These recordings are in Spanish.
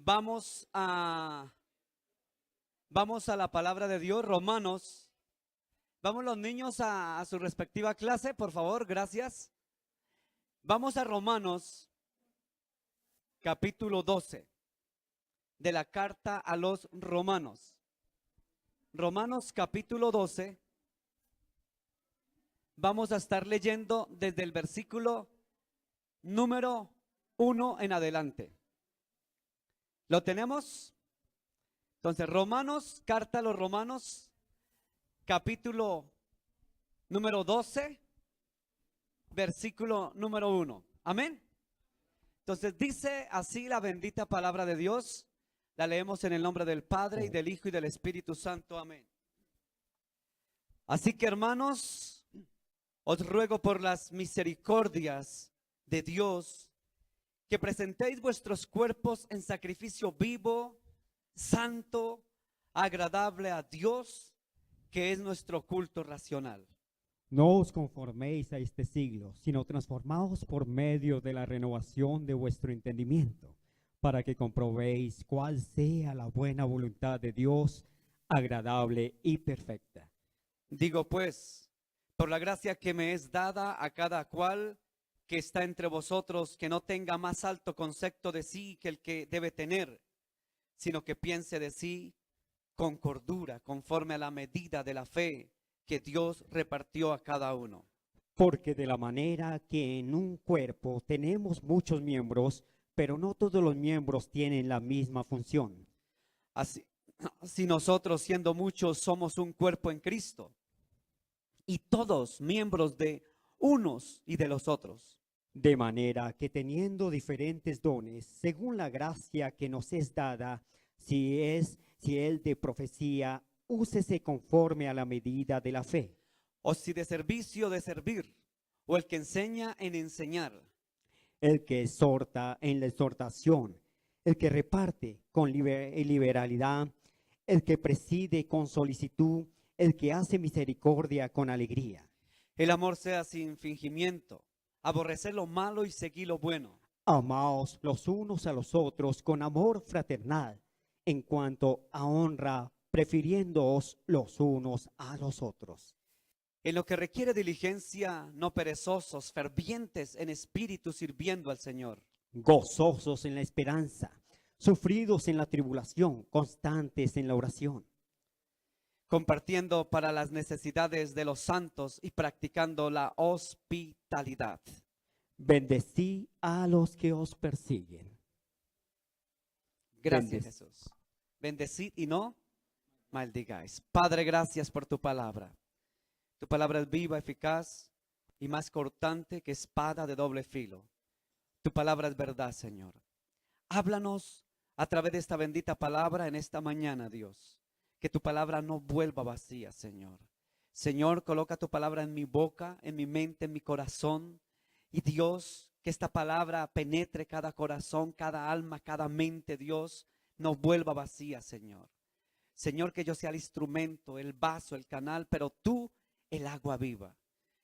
Vamos a la palabra de Dios, Romanos. Vamos los niños a su respectiva clase, por favor, gracias. Vamos a Romanos, capítulo 12, de la carta a los Romanos. Romanos, capítulo 12. Vamos a estar leyendo desde el versículo número 1 en adelante. ¿Lo tenemos? Entonces, Romanos, carta a los Romanos, capítulo número 12, versículo número 1. Amén. Entonces dice así la bendita palabra de Dios. La leemos en el nombre del Padre y del Hijo y del Espíritu Santo. Amén. Así que, hermanos, os ruego por las misericordias de Dios que presentéis vuestros cuerpos en sacrificio vivo, santo, agradable a Dios, que es nuestro culto racional. No os conforméis a este siglo, sino transformaos por medio de la renovación de vuestro entendimiento, para que comprobéis cuál sea la buena voluntad de Dios, agradable y perfecta. Digo pues, por la gracia que me es dada a cada cual que está entre vosotros, que no tenga más alto concepto de sí que el que debe tener, sino que piense de sí con cordura, conforme a la medida de la fe que Dios repartió a cada uno. Porque de la manera que en un cuerpo tenemos muchos miembros, pero no todos los miembros tienen la misma función. Así nosotros, siendo muchos, somos un cuerpo en Cristo, y todos miembros de unos y de los otros. De manera que teniendo diferentes dones, según la gracia que nos es dada, si el de profecía, úsese conforme a la medida de la fe. O si de servicio, de servir, o el que enseña en enseñar. El que exhorta en la exhortación, el que reparte con liberalidad, el que preside con solicitud, el que hace misericordia con alegría. El amor sea sin fingimiento, aborrecer lo malo y seguir lo bueno. Amaos los unos a los otros con amor fraternal, en cuanto a honra, prefiriéndoos los unos a los otros. En lo que requiere diligencia, no perezosos, fervientes en espíritu, sirviendo al Señor. Gozosos en la esperanza, sufridos en la tribulación, constantes en la oración. Compartiendo para las necesidades de los santos y practicando la hospitalidad. Bendecí a los que os persiguen. Gracias, Jesús. Bendecid y no maldigáis. Padre, gracias por tu palabra. Tu palabra es viva, eficaz y más cortante que espada de doble filo. Tu palabra es verdad, Señor. Háblanos a través de esta bendita palabra en esta mañana, Dios. Que tu palabra no vuelva vacía, Señor. Señor, coloca tu palabra en mi boca, en mi mente, en mi corazón. Y Dios, que esta palabra penetre cada corazón, cada alma, cada mente, Dios, no vuelva vacía, Señor. Señor, que yo sea el instrumento, el vaso, el canal, pero tú el agua viva.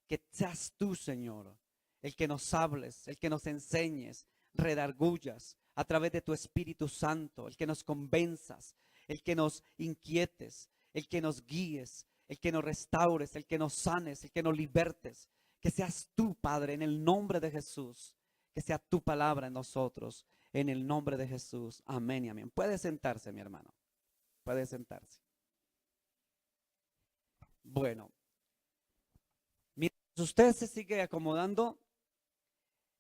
Que seas tú, Señor, el que nos hables, el que nos enseñes, redargullas a través de tu Espíritu Santo, el que nos convenzas, el que nos inquietes, el que nos guíes, el que nos restaures, el que nos sanes, el que nos libertes. Que seas tú, Padre, en el nombre de Jesús. Que sea tu palabra en nosotros, en el nombre de Jesús. Amén y amén. Puede sentarse, mi hermano. Puede sentarse. Bueno, mientras usted se sigue acomodando,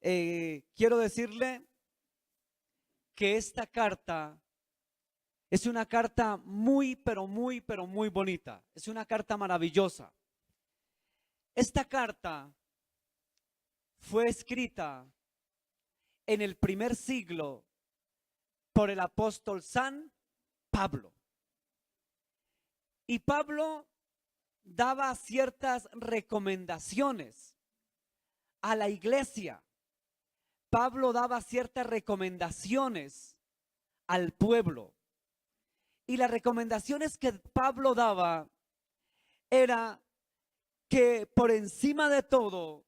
quiero decirle que esta carta es una carta muy, pero muy bonita. Es una carta maravillosa. Esta carta fue escrita en el primer siglo por el apóstol San Pablo. Y Pablo daba ciertas recomendaciones a la iglesia. Pablo daba ciertas recomendaciones al pueblo. Y las recomendaciones que Pablo daba era que por encima de todo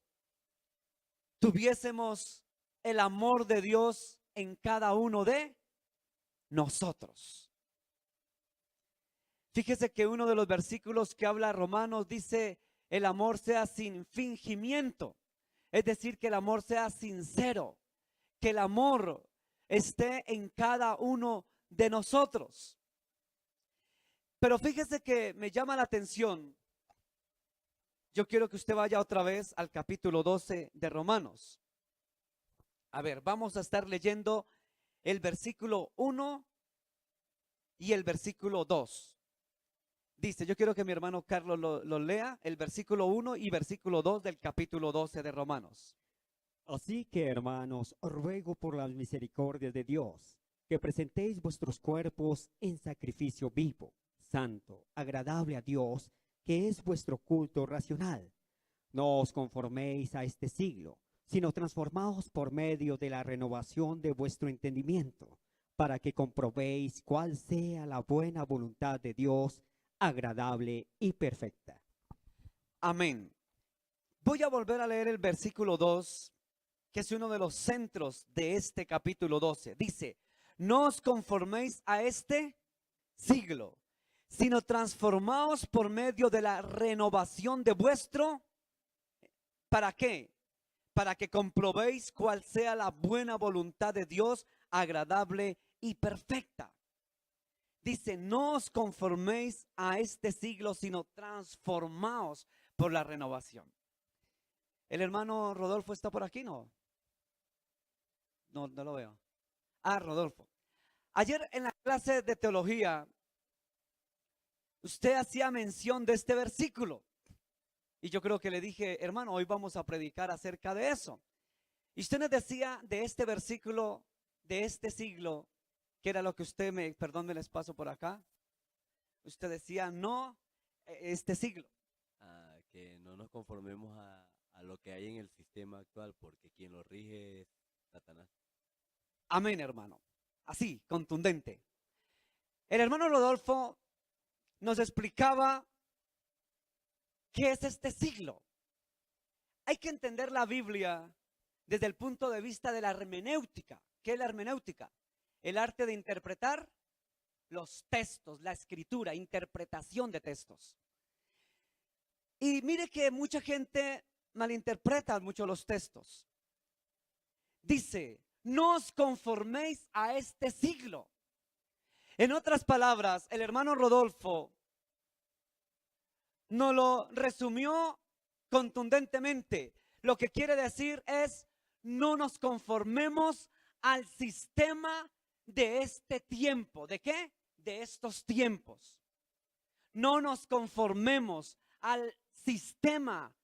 tuviésemos el amor de Dios en cada uno de nosotros. Fíjese que uno de los versículos que habla Romanos dice, el amor sea sin fingimiento. Es decir, que el amor sea sincero, que el amor esté en cada uno de nosotros. Pero fíjese que me llama la atención. Yo quiero que usted vaya otra vez al capítulo 12 de Romanos. A ver, vamos a estar leyendo el versículo 1 y el versículo 2. Dice, yo quiero que mi hermano Carlos lo lea, el versículo 1 y versículo 2 del capítulo 12 de Romanos. Así que, hermanos, os ruego por las misericordias de Dios, que presentéis vuestros cuerpos en sacrificio vivo, santo, agradable a Dios, que es vuestro culto racional. No os conforméis a este siglo, sino transformaos por medio de la renovación de vuestro entendimiento, para que comprobéis cuál sea la buena voluntad de Dios, agradable y perfecta. Amén. Voy a volver a leer el versículo 2, que es uno de los centros de este capítulo 12. Dice, no os conforméis a este siglo, sino transformaos por medio de la renovación de vuestro, ¿para qué? Para que comprobéis cuál sea la buena voluntad de Dios, agradable y perfecta. Dice, no os conforméis a este siglo, sino transformaos por la renovación. ¿El hermano Rodolfo está por aquí? No lo veo. Ah, Rodolfo. Ayer en la clase de teología, usted hacía mención de este versículo. Y yo creo que le dije, hermano, hoy vamos a predicar acerca de eso. Y usted nos decía de este versículo, de este siglo, que era lo que usted perdón, me les paso por acá. Usted decía, no, este siglo. Que no nos conformemos a lo que hay en el sistema actual, porque quien lo rige es Satanás. Amén, hermano. Así, contundente. El hermano Rodolfo nos explicaba qué es este siglo. Hay que entender la Biblia desde el punto de vista de la hermenéutica. ¿Qué es la hermenéutica? El arte de interpretar los textos, la escritura, interpretación de textos. Y mire que mucha gente malinterpreta mucho los textos. Dice, no os conforméis a este siglo. En otras palabras, el hermano Rodolfo nos lo resumió contundentemente. Lo que quiere decir es, no nos conformemos al sistema de este tiempo. ¿De qué? De estos tiempos. No nos conformemos al sistema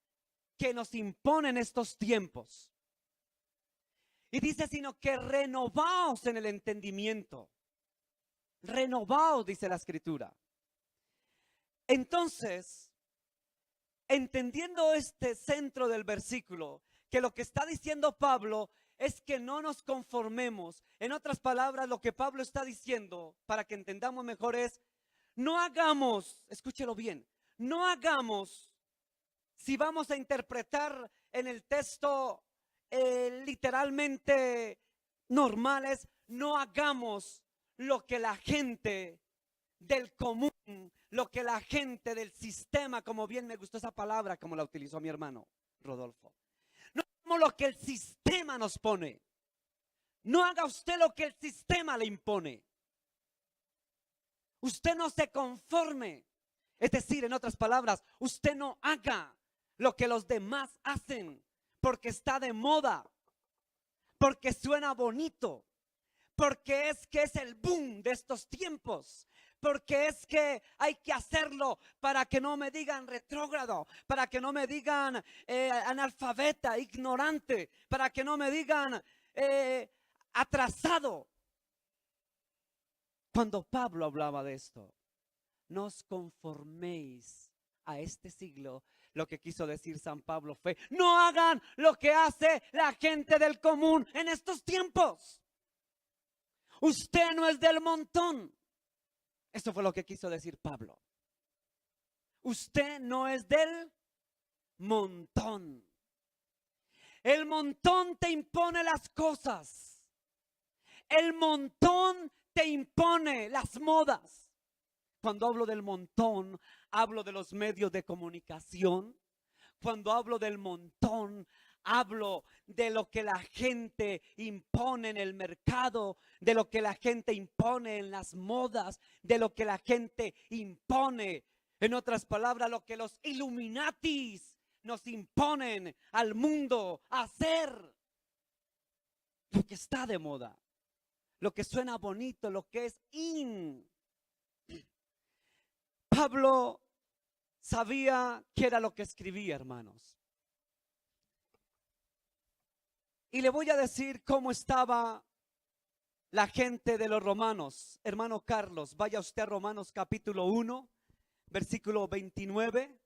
que nos imponen estos tiempos. Y dice, sino que renovaos en el entendimiento. Renovaos, dice la escritura. Entonces, entendiendo este centro del versículo, que lo que está diciendo Pablo es que no nos conformemos. En otras palabras, lo que Pablo está diciendo, para que entendamos mejor, es, no hagamos, escúchelo bien, no hagamos, si vamos a interpretar en el texto literalmente normales, no hagamos lo que la gente del común, lo que la gente del sistema, como bien me gustó esa palabra, como la utilizó mi hermano Rodolfo. No hagamos lo que el sistema nos pone. No haga usted lo que el sistema le impone. Usted no se conforme. Es decir, en otras palabras, usted no haga lo que los demás hacen porque está de moda, porque suena bonito, porque es que es el boom de estos tiempos, porque es que hay que hacerlo para que no me digan retrógrado, para que no me digan analfabeta, ignorante, para que no me digan atrasado. Cuando Pablo hablaba de esto, no os conforméis a este siglo, lo que quiso decir San Pablo fue, no hagan lo que hace la gente del común en estos tiempos. Usted no es del montón. Eso fue lo que quiso decir Pablo. Usted no es del montón. El montón te impone las cosas. El montón te impone las modas. Cuando hablo del montón, hablo de los medios de comunicación. Cuando hablo del montón, hablo de lo que la gente impone en el mercado, de lo que la gente impone en las modas, de lo que la gente impone, en otras palabras, lo que los Illuminatis nos imponen al mundo a hacer. Lo que está de moda, lo que suena bonito, lo que es in. Pablo sabía qué era lo que escribía, hermanos. Y le voy a decir cómo estaba la gente de los romanos. Hermano Carlos, vaya usted a Romanos capítulo 1, versículo 29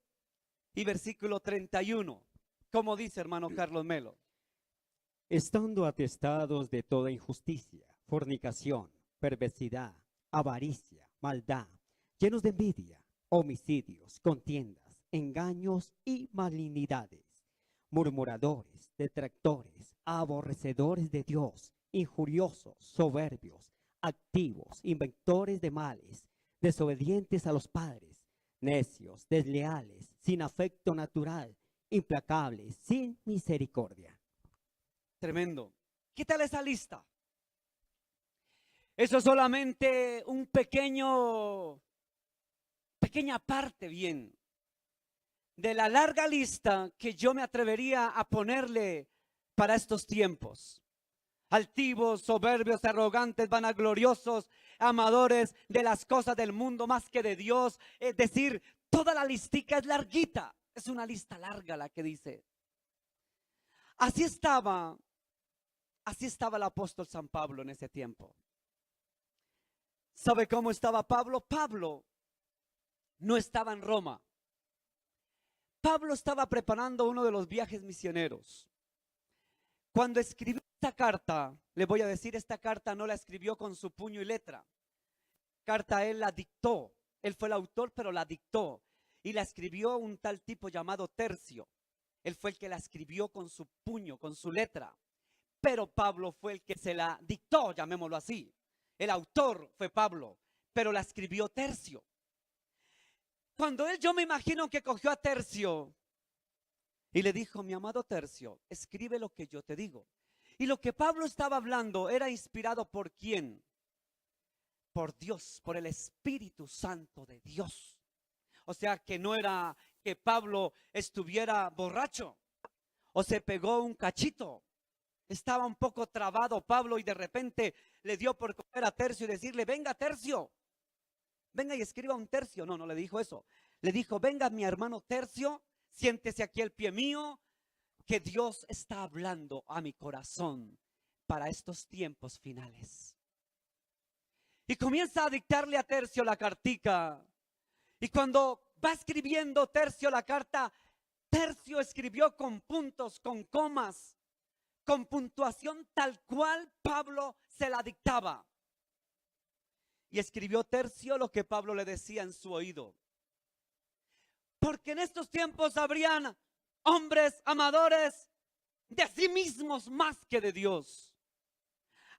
y versículo 31. ¿Cómo dice, hermano Carlos Melo? Estando atestados de toda injusticia, fornicación, perversidad, avaricia, maldad, llenos de envidia, homicidios, contiendas, engaños y malignidades, murmuradores, detractores, aborrecedores de Dios, injuriosos, soberbios, activos, inventores de males, desobedientes a los padres, necios, desleales, sin afecto natural, implacables, sin misericordia. Tremendo. ¿Qué tal esa lista? Eso es solamente un pequeña parte, bien, de la larga lista que yo me atrevería a ponerle para estos tiempos. Altivos, soberbios, arrogantes, vanagloriosos, amadores de las cosas del mundo más que de Dios. Es decir, toda la listica es larguita. Es una lista larga la que dice. Así estaba el apóstol San Pablo en ese tiempo. ¿Sabe cómo estaba Pablo? Pablo no estaba en Roma. Pablo estaba preparando uno de los viajes misioneros. Cuando escribió esta carta, le voy a decir, esta carta no la escribió con su puño y letra. Carta él la dictó. Él fue el autor, pero la dictó. Y la escribió un tal tipo llamado Tercio. Él fue el que la escribió con su puño, con su letra. Pero Pablo fue el que se la dictó, llamémoslo así. El autor fue Pablo, pero la escribió Tercio. Cuando yo me imagino que cogió a Tercio y le dijo, mi amado Tercio, escribe lo que yo te digo. Y lo que Pablo estaba hablando era inspirado ¿por quién? Por Dios, por el Espíritu Santo de Dios. O sea que no era que Pablo estuviera borracho o se pegó un cachito. Estaba un poco trabado Pablo y de repente le dio por coger a Tercio y decirle, venga Tercio, venga y escriba un tercio. No, no le dijo eso. Le dijo, venga mi hermano Tercio, siéntese aquí al pie mío, que Dios está hablando a mi corazón para estos tiempos finales. Y comienza a dictarle a Tercio la cartica. Y cuando va escribiendo Tercio la carta, Tercio escribió con puntos, con comas, con puntuación tal cual Pablo se la dictaba. Y escribió Tercio lo que Pablo le decía en su oído. Porque en estos tiempos habrían hombres amadores de sí mismos más que de Dios.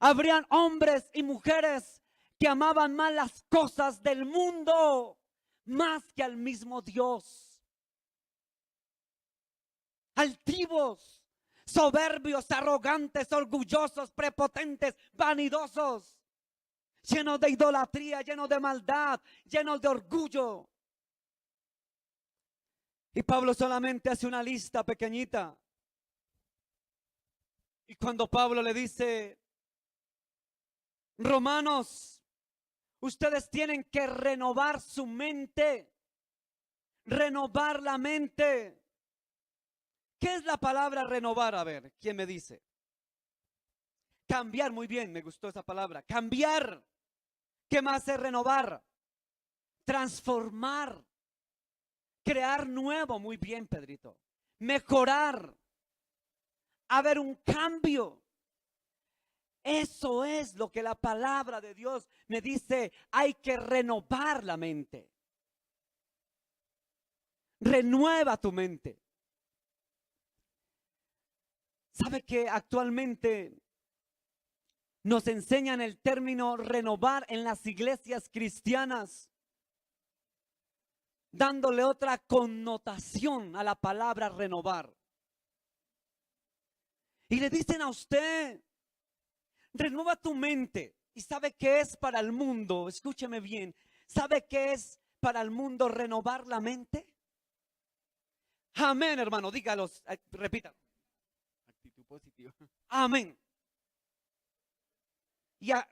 Habrían hombres y mujeres que amaban más las cosas del mundo más que al mismo Dios. Altivos, soberbios, arrogantes, orgullosos, prepotentes, vanidosos, llenos de idolatría, llenos de maldad, llenos de orgullo. Y Pablo solamente hace una lista pequeñita. Y cuando Pablo le dice, Romanos, ustedes tienen que renovar su mente, renovar la mente. ¿Qué es la palabra renovar? A ver, ¿quién me dice? Cambiar, muy bien, me gustó esa palabra. Cambiar. ¿Qué más es renovar? Transformar. Crear nuevo, muy bien, Pedrito. Mejorar. Haber un cambio. Eso es lo que la palabra de Dios me dice. Hay que renovar la mente. Renueva tu mente. ¿Sabe que actualmente nos enseñan el término renovar en las iglesias cristianas, dándole otra connotación a la palabra renovar. Y le dicen a usted, renueva tu mente. ¿Y sabe qué es para el mundo? Escúcheme bien. ¿Sabe qué es para el mundo renovar la mente? Amén, hermano. Dígalos, repita. Actitud positiva. Amén.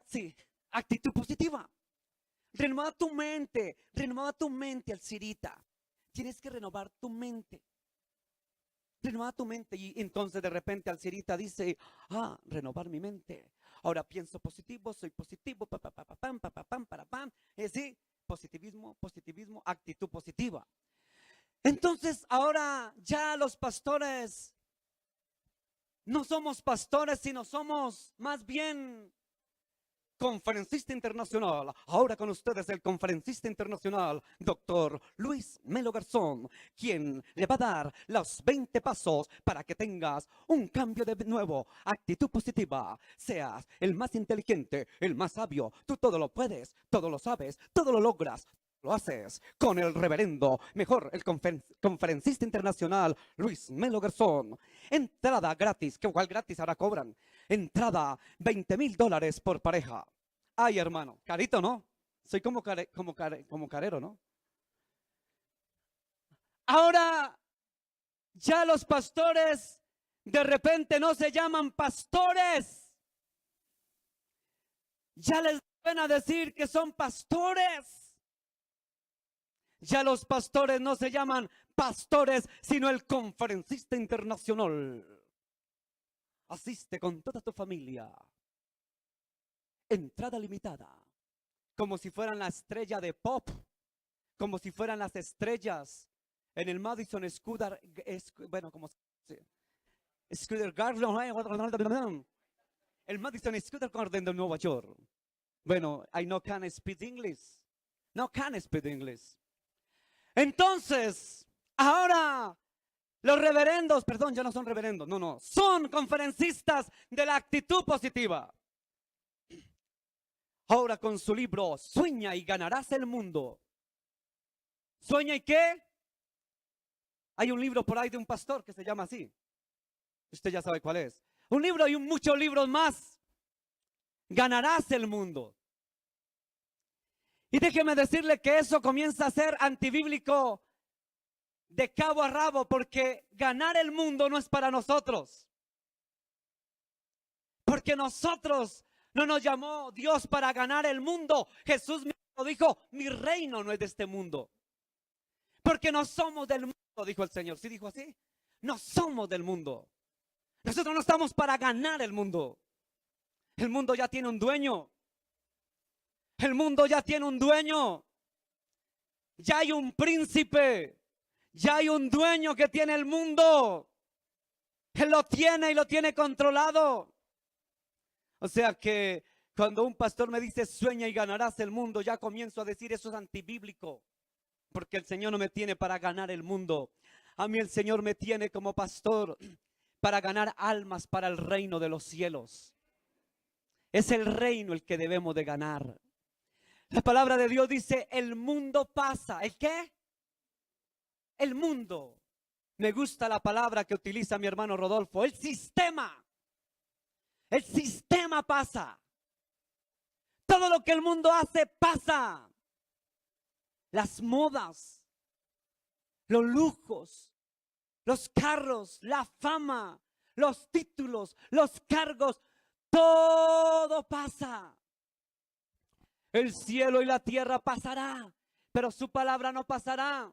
Sí, actitud positiva. Renueva tu mente, Alcirita. Tienes que renovar tu mente. Renueva tu mente. Y entonces de repente Alcirita dice, renovar mi mente. Ahora pienso positivo, soy positivo, sí, positivismo, actitud positiva. Entonces ahora ya los pastores no somos pastores, sino somos más bien conferencista internacional. Ahora con ustedes el conferencista internacional, doctor Luis Melo Garzón, quien le va a dar los 20 pasos para que tengas un cambio de nuevo, actitud positiva, seas el más inteligente, el más sabio. Tú todo lo puedes, todo lo sabes, todo lo logras. Lo haces con el reverendo, mejor el conferencista internacional Luis Melo Garzón. Entrada gratis, que igual gratis ahora cobran. Entrada $20,000 por pareja. Ay, hermano, carito, ¿no? Soy como carero, ¿no? Ahora ya los pastores de repente no se llaman pastores. Ya les van a decir que son pastores. Ya los pastores no se llaman pastores, sino el conferencista internacional. Asiste con toda tu familia. Entrada limitada. Como si fueran la estrella de pop. Como si fueran las estrellas en el Madison Square Garden. El Madison Square Garden de Nueva York. Bueno, I no can speak English. No can speak English. Entonces, ahora los reverendos, perdón, ya no son reverendos, no, son conferencistas de la actitud positiva. Ahora con su libro, Sueña y ganarás el mundo. ¿Sueña y qué? Hay un libro por ahí de un pastor que se llama así. Usted ya sabe cuál es. Un libro y muchos libros más. Ganarás el mundo. Y déjeme decirle que eso comienza a ser antibíblico de cabo a rabo, porque ganar el mundo no es para nosotros. Porque nosotros no nos llamó Dios para ganar el mundo. Jesús mismo dijo, mi reino no es de este mundo. Porque no somos del mundo, dijo el Señor. ¿Sí dijo así? No somos del mundo. Nosotros no estamos para ganar el mundo. El mundo ya tiene un dueño. El mundo ya tiene un dueño. Ya hay un príncipe. Ya hay un dueño que tiene el mundo. Él lo tiene y lo tiene controlado. O sea que cuando un pastor me dice sueña y ganarás el mundo, ya comienzo a decir eso es antibíblico. Porque el Señor no me tiene para ganar el mundo. A mí el Señor me tiene como pastor para ganar almas para el reino de los cielos. Es el reino el que debemos de ganar. La palabra de Dios dice, el mundo pasa. ¿El qué? El mundo. Me gusta la palabra que utiliza mi hermano Rodolfo. El sistema. El sistema pasa. Todo lo que el mundo hace pasa. Las modas, los lujos, los carros, la fama, los títulos, los cargos, todo pasa. El cielo y la tierra pasará, pero su palabra no pasará.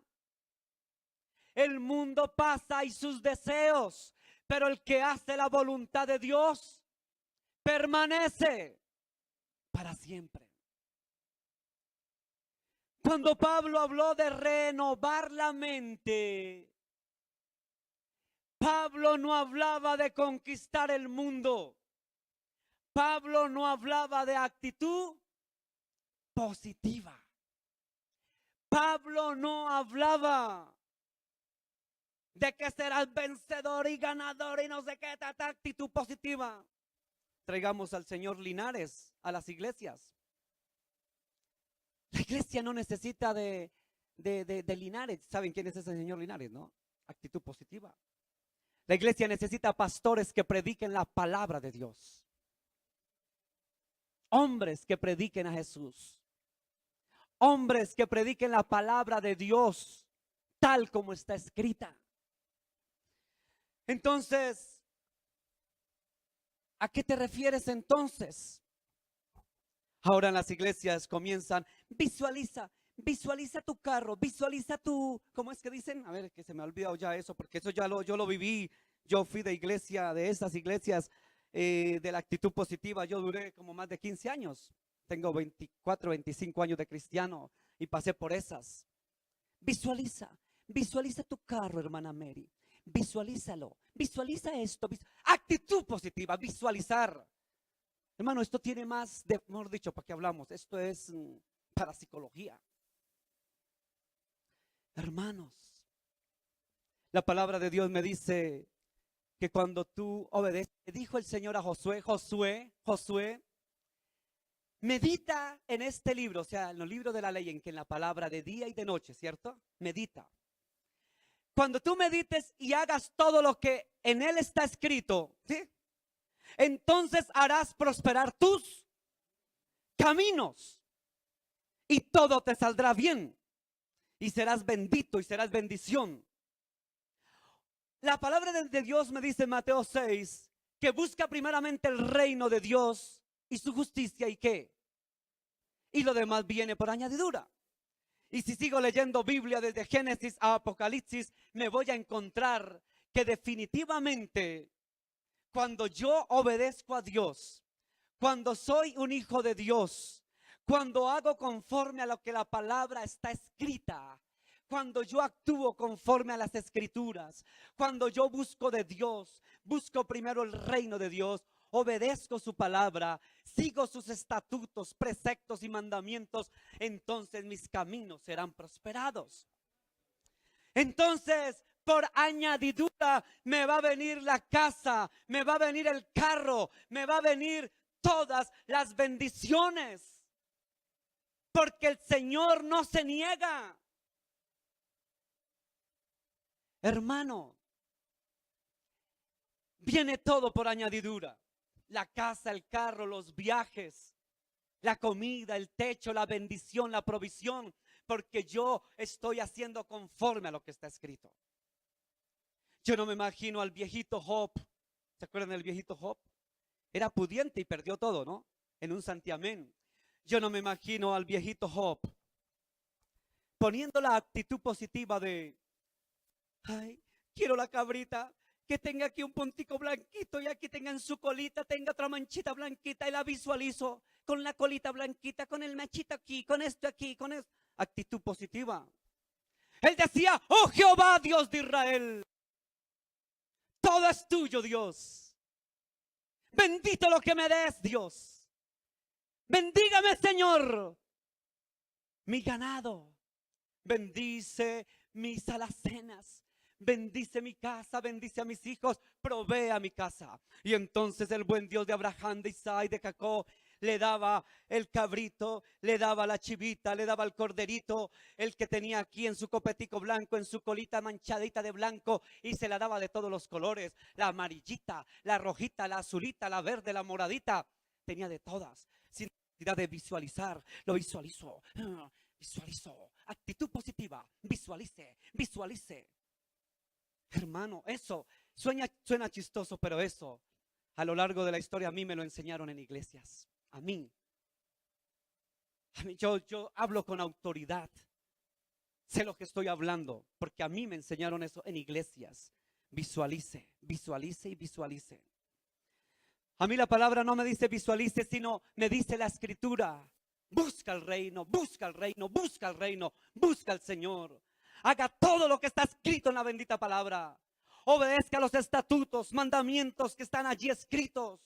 El mundo pasa y sus deseos, pero el que hace la voluntad de Dios permanece para siempre. Cuando Pablo habló de renovar la mente, Pablo no hablaba de conquistar el mundo. Pablo no hablaba de actitud positiva. Pablo no hablaba de que serás vencedor y ganador y no sé qué, actitud positiva. traigamos al señor Linares a las iglesias. La iglesia no necesita de Linares. ¿Saben quién es ese señor Linares, no? Actitud positiva. La iglesia necesita pastores que prediquen la palabra de Dios. Hombres que prediquen a Jesús. Hombres que prediquen la palabra de Dios tal como está escrita. Entonces, ¿a qué te refieres entonces? Ahora en las iglesias comienzan, visualiza tu carro, visualiza tu, ¿cómo es que dicen? A ver, que se me ha olvidado ya eso, porque eso yo lo viví. Yo fui de iglesia, de esas iglesias de la actitud positiva. Yo duré como más de 15 años. Tengo 24, 25 años de cristiano y pasé por esas. Visualiza tu carro, hermana Mary. Visualízalo, visualiza esto. Actitud positiva, visualizar. Hermano, esto tiene más de, mejor dicho, ¿para qué hablamos? Esto es para psicología. Hermanos, la palabra de Dios me dice que cuando tú obedeces, dijo el Señor a Josué, medita en este libro, o sea, en los libros de la ley, en la palabra de día y de noche, ¿cierto? Medita. Cuando tú medites y hagas todo lo que en él está escrito, ¿sí? Entonces harás prosperar tus caminos y todo te saldrá bien y serás bendito y serás bendición. La palabra de Dios me dice en Mateo 6 que busca primeramente el reino de Dios y su justicia, ¿y qué? Y lo demás viene por añadidura. Y si sigo leyendo Biblia desde Génesis a Apocalipsis, me voy a encontrar que definitivamente cuando yo obedezco a Dios, cuando soy un hijo de Dios, cuando hago conforme a lo que la palabra está escrita, cuando yo actúo conforme a las escrituras, cuando yo busco de Dios, busco primero el reino de Dios, obedezco su palabra, sigo sus estatutos, preceptos y mandamientos, entonces mis caminos serán prosperados. Entonces, por añadidura me va a venir la casa, me va a venir el carro, me va a venir todas las bendiciones. Porque el Señor no se niega. Hermano, viene todo por añadidura. La casa, el carro, los viajes, la comida, el techo, la bendición, la provisión. Porque yo estoy haciendo conforme a lo que está escrito. Yo no me imagino al viejito Job. ¿Se acuerdan del viejito Job? Era pudiente y perdió todo, ¿no? En un santiamén. Yo no me imagino al viejito Job poniendo la actitud positiva de, ay, quiero la cabrita que tenga aquí un puntico blanquito y aquí tenga en su colita, tenga otra manchita blanquita y la visualizo con la colita blanquita, con el machito aquí, con esto aquí, con esto. Actitud positiva. Él decía, oh Jehová, Dios de Israel, todo es tuyo, Dios. Bendito lo que me des, Dios. Bendígame, Señor, mi ganado. Bendice mis alacenas. Bendice mi casa, bendice a mis hijos, provee a mi casa. Y entonces el buen Dios de Abraham, de Isaac y de Jacob le daba el cabrito, le daba la chivita, le daba el corderito, el que tenía aquí en su copetico blanco, en su colita manchadita de blanco, y se la daba de todos los colores, la amarillita, la rojita, la azulita, la verde, la moradita, tenía de todas, sin necesidad de visualizar. Lo visualizo, actitud positiva, visualice. Hermano, eso suena chistoso, pero eso a lo largo de la historia a mí me lo enseñaron en iglesias. A mí yo hablo con autoridad. Sé lo que estoy hablando, porque a mí me enseñaron eso en iglesias. Visualice. A mí la palabra no me dice visualice, sino me dice la escritura. Busca el reino, busca al Señor. Haga todo lo que está escrito en la bendita palabra. Obedezca los estatutos, mandamientos que están allí escritos.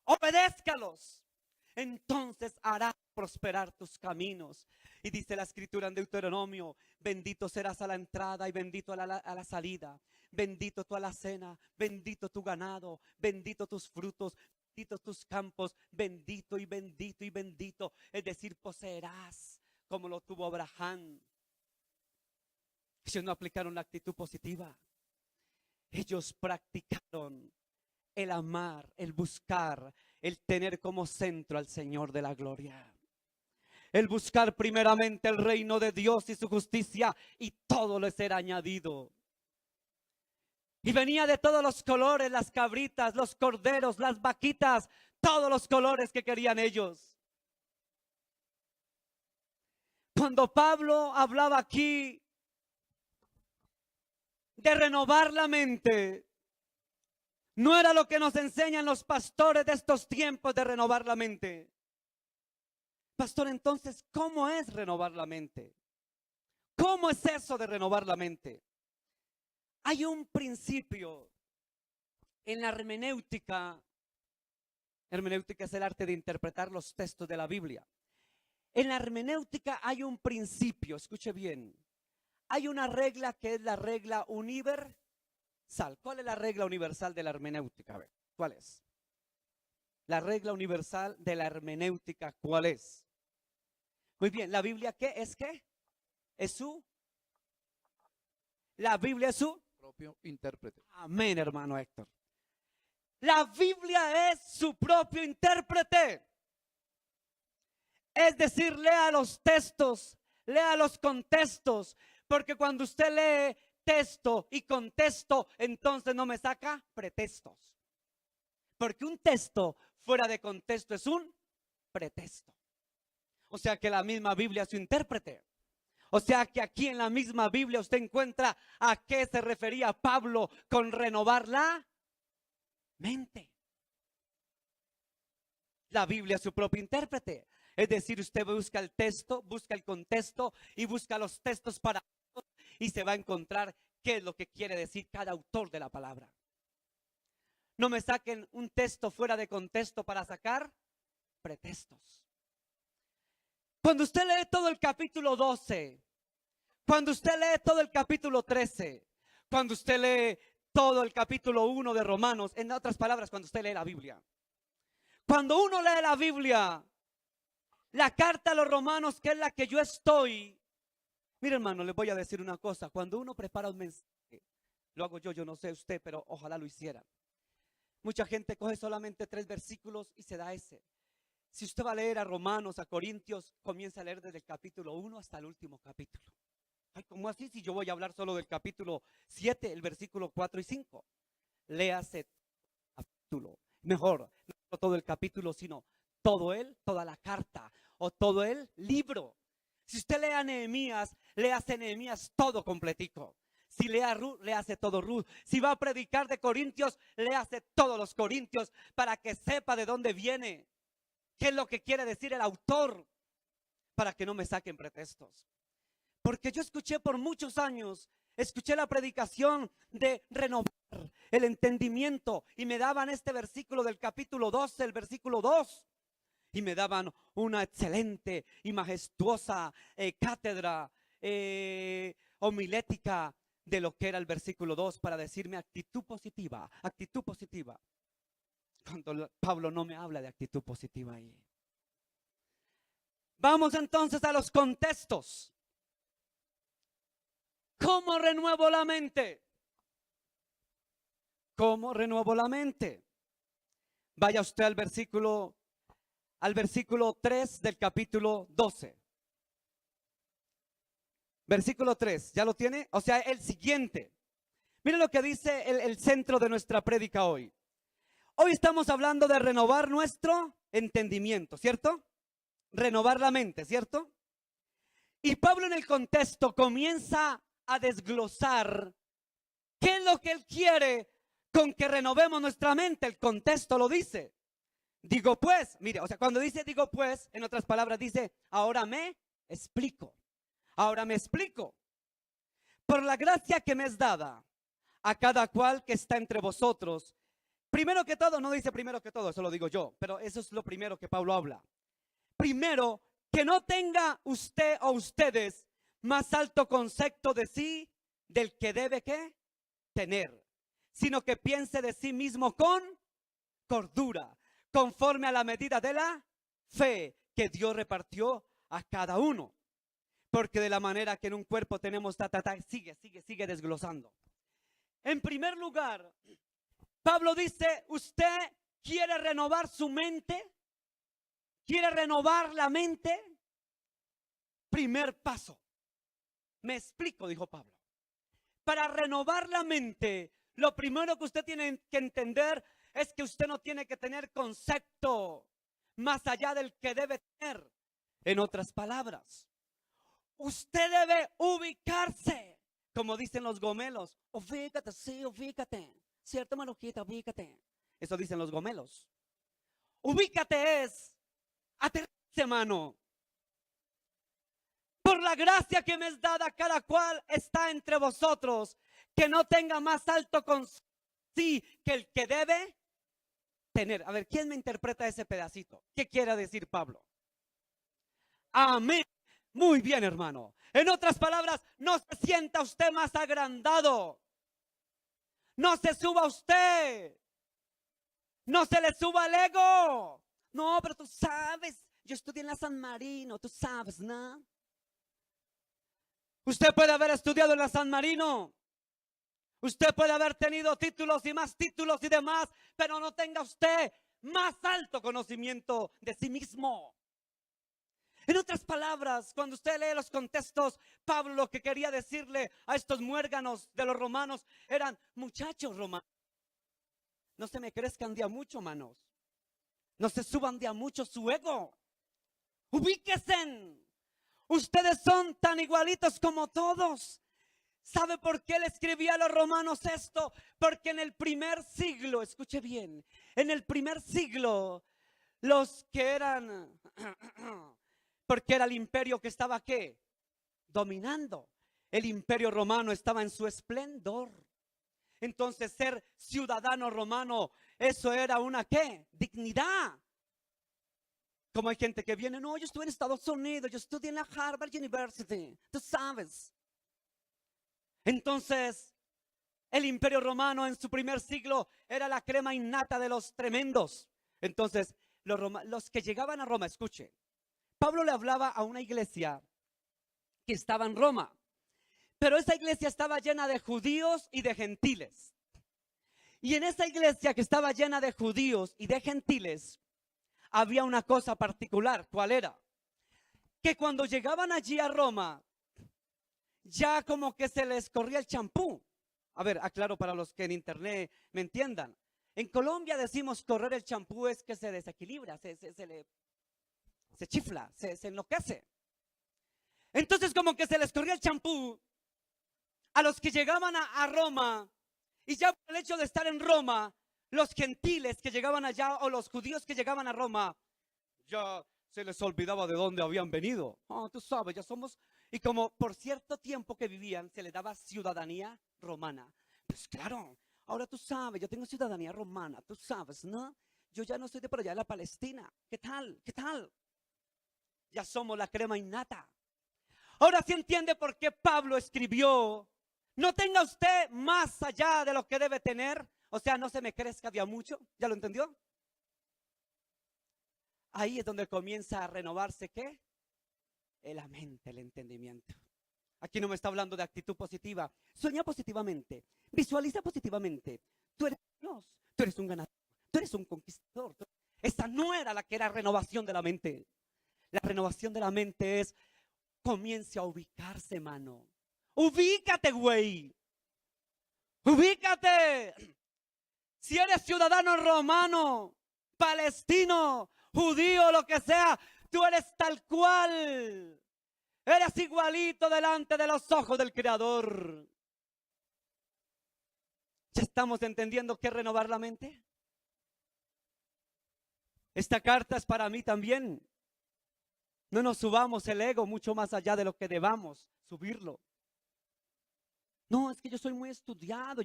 Obedézcalos. Entonces hará prosperar tus caminos. Y dice la escritura en Deuteronomio, bendito serás a la entrada y bendito a la salida. Bendito tu alacena, bendito tu ganado, bendito tus frutos, benditos tus campos, bendito y bendito y bendito. Es decir, poseerás como lo tuvo Abraham. Ellos no aplicaron la actitud positiva. Ellos practicaron el amar, el buscar, el tener como centro al Señor de la gloria. El buscar primeramente el reino de Dios y su justicia, y todo les será añadido. Y venía de todos los colores, las cabritas, los corderos, las vaquitas, todos los colores que querían ellos. Cuando Pablo hablaba aquí de renovar la mente, no era lo que nos enseñan los pastores de estos tiempos de renovar la mente. Pastor, entonces, ¿cómo es renovar la mente? ¿Cómo es eso de renovar la mente? Hay un principio en la hermenéutica. Hermenéutica es el arte de interpretar los textos de la Biblia. En la hermenéutica hay un principio, escuche bien. Hay una regla que es la regla universal. ¿Cuál es la regla universal de la hermenéutica? A ver, ¿cuál es? La regla universal de la hermenéutica, ¿cuál es? Muy bien, ¿la Biblia qué es qué? ¿Es su? ¿La Biblia es su? Propio intérprete. Amén, hermano Héctor. La Biblia es su propio intérprete. Es decir, lea los textos, lea los contextos, porque cuando usted lee texto y contexto, entonces no me saca pretextos. Porque un texto fuera de contexto es un pretexto. O sea que la misma Biblia es su intérprete. O sea que aquí en la misma Biblia usted encuentra a qué se refería Pablo con renovar la mente. La Biblia es su propio intérprete. Es decir, usted busca el texto, busca el contexto y busca los textos para y se va a encontrar qué es lo que quiere decir cada autor de la palabra. No me saquen un texto fuera de contexto para sacar pretextos. Cuando usted lee todo el capítulo 12, cuando usted lee todo el capítulo 13, cuando usted lee todo el capítulo 1 de Romanos, en otras palabras, cuando usted lee la Biblia. Cuando uno lee la Biblia, la carta a los romanos, que es la que yo estoy. Mire, hermano, les voy a decir una cosa. Cuando uno prepara un mensaje, lo hago yo no sé usted, pero ojalá lo hiciera. Mucha gente coge solamente 3 versículos y se da ese. Si usted va a leer a Romanos, a Corintios, comienza a leer desde el capítulo 1 hasta el último capítulo. Ay, ¿cómo así? Si yo voy a hablar solo del capítulo 7, el versículo 4 y 5. Léase el capítulo. Mejor, no todo el capítulo, sino toda la carta o todo el libro. Si usted lee a Nehemías, léase Nehemías todo completico. Si lee a Ruth, léase todo Ruth. Si va a predicar de Corintios, léase todos los Corintios para que sepa de dónde viene. ¿Qué es lo que quiere decir el autor? Para que no me saquen pretextos. Porque yo escuché por muchos años, escuché la predicación de renovar el entendimiento y me daban este versículo del capítulo 12, el versículo 2. Y me daban una excelente y majestuosa cátedra homilética de lo que era el versículo 2 para decirme actitud positiva, actitud positiva. Cuando Pablo no me habla de actitud positiva ahí. Vamos entonces a los contextos. ¿Cómo renuevo la mente? ¿Cómo renuevo la mente? Vaya usted al versículo 3 del capítulo 12. Versículo 3, ¿ya lo tiene? O sea, el siguiente. Miren lo que dice el centro de nuestra prédica hoy. Hoy estamos hablando de renovar nuestro entendimiento, ¿cierto? Renovar la mente, ¿cierto? Y Pablo en el contexto comienza a desglosar qué es lo que él quiere con que renovemos nuestra mente. El contexto lo dice. Digo pues, mire, o sea, cuando dice digo pues, en otras palabras dice, ahora me explico. Ahora me explico. Por la gracia que me es dada a cada cual que está entre vosotros. Primero que todo, no dice primero que todo, eso lo digo yo, pero eso es lo primero que Pablo habla. Primero, que no tenga usted o ustedes más alto concepto de sí del que debe ¿qué? Tener, sino que piense de sí mismo con cordura, conforme a la medida de la fe que Dios repartió a cada uno. Porque de la manera que en un cuerpo tenemos, sigue desglosando. En primer lugar, Pablo dice, ¿usted quiere renovar su mente? ¿Quiere renovar la mente? Primer paso. Me explico, dijo Pablo. Para renovar la mente, lo primero que usted tiene que entender es que usted no tiene que tener concepto más allá del que debe tener. En otras palabras, usted debe ubicarse, como dicen los gomelos. Ubícate, sí, ubícate. Cierto, manojita, ubícate. Eso dicen los gomelos. Ubícate es aterrarse, mano. Por la gracia que me es dada, cada cual está entre vosotros, que no tenga más alto con sí que el que debe tener. A ver, ¿quién me interpreta ese pedacito? ¿Qué quiere decir Pablo? Amén. Muy bien, hermano. En otras palabras, no se sienta usted más agrandado. No se suba usted. No se le suba el ego. No, pero tú sabes, yo estudié en la San Marino, tú sabes, ¿no? Usted puede haber estudiado en la San Marino. Usted puede haber tenido títulos y más títulos y demás, pero no tenga usted más alto conocimiento de sí mismo. En otras palabras, cuando usted lee los contextos, Pablo lo que quería decirle a estos muérganos de los romanos eran: muchachos romanos, no se me crezcan de a mucho, manos. No se suban de a mucho su ego. Ubíquense. Ustedes son tan igualitos como todos. ¿Sabe por qué le escribía a los romanos esto? Porque en el primer siglo, escuche bien, en el primer siglo, los que eran, porque era el imperio que estaba ¿qué? Dominando. El imperio romano estaba en su esplendor. Entonces ser ciudadano romano, eso era una ¿qué? Dignidad. Como hay gente que viene, no, yo estuve en Estados Unidos, yo estudié en la Harvard University, tú sabes. Entonces, el imperio romano en su primer siglo era la crema innata de los tremendos. Entonces, los que llegaban a Roma, escuche, Pablo le hablaba a una iglesia que estaba en Roma, pero esa iglesia estaba llena de judíos y de gentiles. Y en esa iglesia que estaba llena de judíos y de gentiles, había una cosa particular. ¿Cuál era? Que cuando llegaban allí a Roma, ya como que se les corría el champú. A ver, aclaro para los que en internet me entiendan. En Colombia decimos correr el champú es que se desequilibra, se chifla, se enloquece. Entonces como que se les corría el champú a los que llegaban a Roma, y ya por el hecho de estar en Roma, los gentiles que llegaban allá o los judíos que llegaban a Roma, ya se les olvidaba de dónde habían venido. Oh, tú sabes, ya somos. Y como por cierto tiempo que vivían, se les daba ciudadanía romana. Pues claro, ahora tú sabes, yo tengo ciudadanía romana, tú sabes, ¿no? Yo ya no soy de por allá de la Palestina. ¿Qué tal? ¿Qué tal? Ya somos la crema innata. Ahora sí entiende por qué Pablo escribió: no tenga usted más allá de lo que debe tener. O sea, no se me crezca de a mucho. ¿Ya lo entendió? Ahí es donde comienza a renovarse ¿qué? La mente, el entendimiento. Aquí no me está hablando de actitud positiva. Sueña positivamente, visualiza positivamente. Tú eres Dios, tú eres un ganador, tú eres un conquistador. Esa no era la que era renovación de la mente. La renovación de la mente es: comience a ubicarse, mano. Ubícate, güey. Ubícate. Si eres ciudadano romano, palestino, judío, lo que sea, tú eres tal cual. Eres igualito delante de los ojos del Creador. ¿Ya estamos entendiendo qué es renovar la mente? Esta carta es para mí también. No nos subamos el ego mucho más allá de lo que debamos subirlo. No, es que yo soy muy estudiado,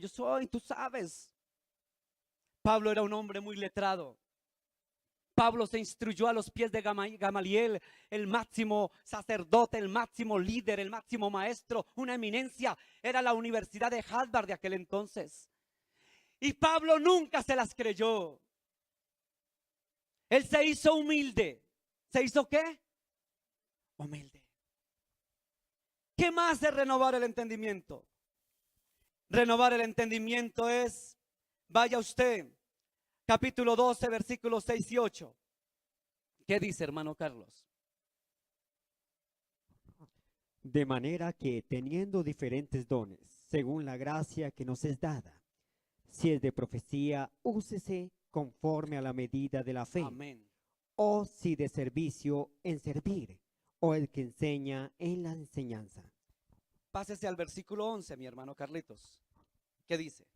tú sabes. Pablo era un hombre muy letrado. Pablo se instruyó a los pies de Gamaliel, el máximo sacerdote, el máximo líder, el máximo maestro, una eminencia. Era la Universidad de Harvard de aquel entonces. Y Pablo nunca se las creyó. Él se hizo humilde. ¿Se hizo qué? Humilde. ¿Qué más es renovar el entendimiento? Renovar el entendimiento es, vaya usted, capítulo 12, versículos 6 y 8. ¿Qué dice, hermano Carlos? De manera que teniendo diferentes dones, según la gracia que nos es dada, si es de profecía, úsese conforme a la medida de la fe. Amén. O si de servicio, en servir, o el que enseña en la enseñanza. Pásese al versículo 11, mi hermano Carlitos. ¿Qué dice?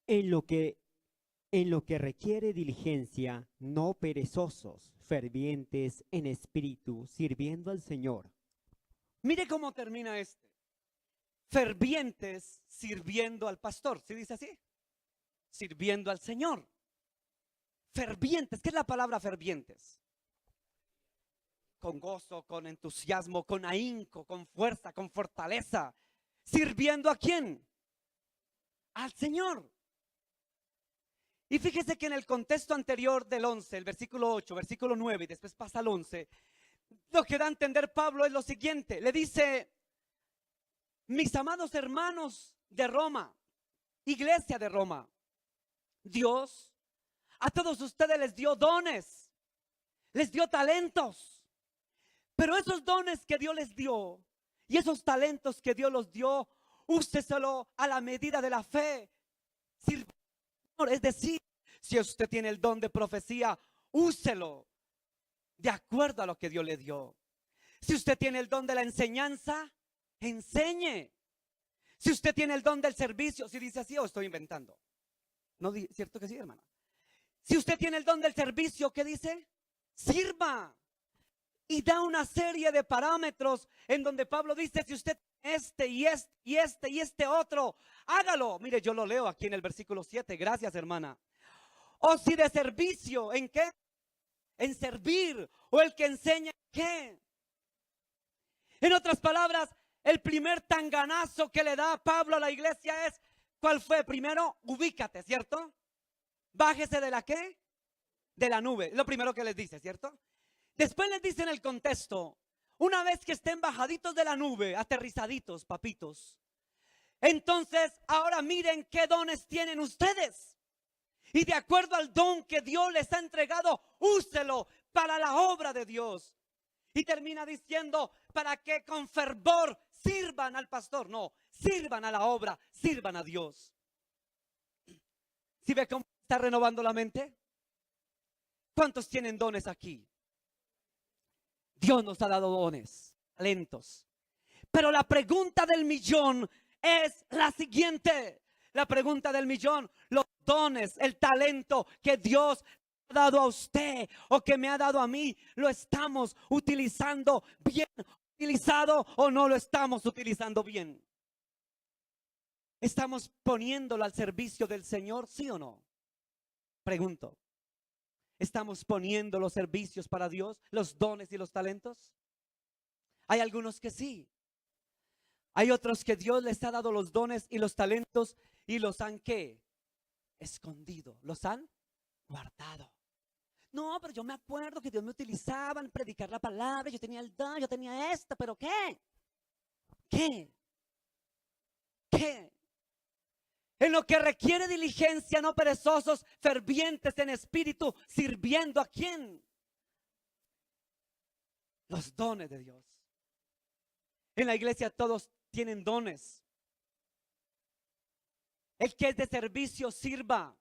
En lo que requiere diligencia, no perezosos, fervientes en espíritu, sirviendo al Señor. Mire cómo termina este. Fervientes sirviendo al pastor. ¿Sí dice así? Sirviendo al Señor. Fervientes. ¿Qué es la palabra fervientes? Con gozo, con entusiasmo, con ahínco, con fuerza, con fortaleza. ¿Sirviendo a quién? Al Señor. Y fíjese que en el contexto anterior del 11, el versículo 8, versículo 9 y después pasa al 11, lo que da a entender Pablo es lo siguiente. Le dice, mis amados hermanos de Roma, iglesia de Roma, Dios a todos ustedes les dio dones, les dio talentos, pero esos dones que Dios les dio y esos talentos que Dios los dio, úseselo a la medida de la fe. Es decir, si usted tiene el don de profecía, úselo de acuerdo a lo que Dios le dio. Si usted tiene el don de la enseñanza, enseñe. Si usted tiene el don del servicio, si dice así o estoy inventando. ¿No cierto que sí, hermana? Si usted tiene el don del servicio, ¿qué dice? Sirva. Y da una serie de parámetros en donde Pablo dice, si usted y este otro, hágalo. Mire, yo lo leo aquí en el versículo 7. Gracias, hermana. O si de servicio, ¿en qué? En servir. O el que enseña, ¿qué? En otras palabras, el primer tanganazo que le da Pablo a la iglesia es, ¿cuál fue? Primero, ubícate, ¿cierto? Bájese de la ¿qué? De la nube. Lo primero que les dice, ¿cierto? Después les dice en el contexto, una vez que estén bajaditos de la nube, aterrizaditos, papitos, entonces ahora miren qué dones tienen ustedes. Y de acuerdo al don que Dios les ha entregado, úselo para la obra de Dios. Y termina diciendo, para que con fervor sirvan al pastor. No, sirvan a la obra, sirvan a Dios. ¿Sí ve cómo está renovando la mente? ¿Cuántos tienen dones aquí? Dios nos ha dado dones, talentos. Pero la pregunta del millón es la siguiente. La pregunta del millón, los dones, el talento que Dios ha dado a usted o que me ha dado a mí, ¿lo estamos utilizando bien utilizado o no lo estamos utilizando bien? ¿Estamos poniéndolo al servicio del Señor, sí o no? Pregunto. ¿Estamos poniendo los servicios para Dios, los dones y los talentos? Hay algunos que sí. Hay otros que Dios les ha dado los dones y los talentos y los han ¿qué? Escondido. Los han guardado. No, pero yo me acuerdo que Dios me utilizaba en predicar la palabra. Yo tenía el don, yo tenía esto, pero ¿qué? ¿Qué? ¿Qué? En lo que requiere diligencia, no perezosos, fervientes en espíritu, sirviendo ¿a quién? Los dones de Dios. En la iglesia todos tienen dones. El que es de servicio, sirva.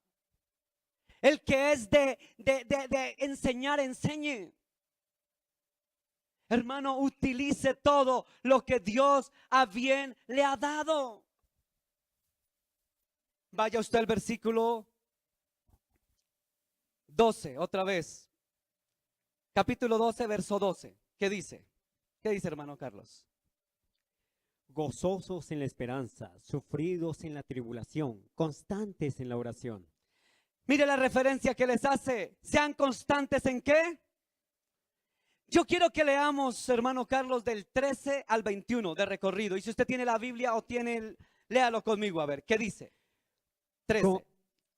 El que es de enseñar, enseñe. Hermano, utilice todo lo que Dios a bien le ha dado. Vaya usted al versículo 12, otra vez. Capítulo 12, verso 12. ¿Qué dice? ¿Qué dice, hermano Carlos? Gozosos en la esperanza, sufridos en la tribulación, constantes en la oración. Mire la referencia que les hace. Sean constantes ¿en qué? Yo quiero que leamos, hermano Carlos, del 13 al 21 de recorrido. Y si usted tiene la Biblia o tiene léalo conmigo, a ver, ¿qué dice? 13.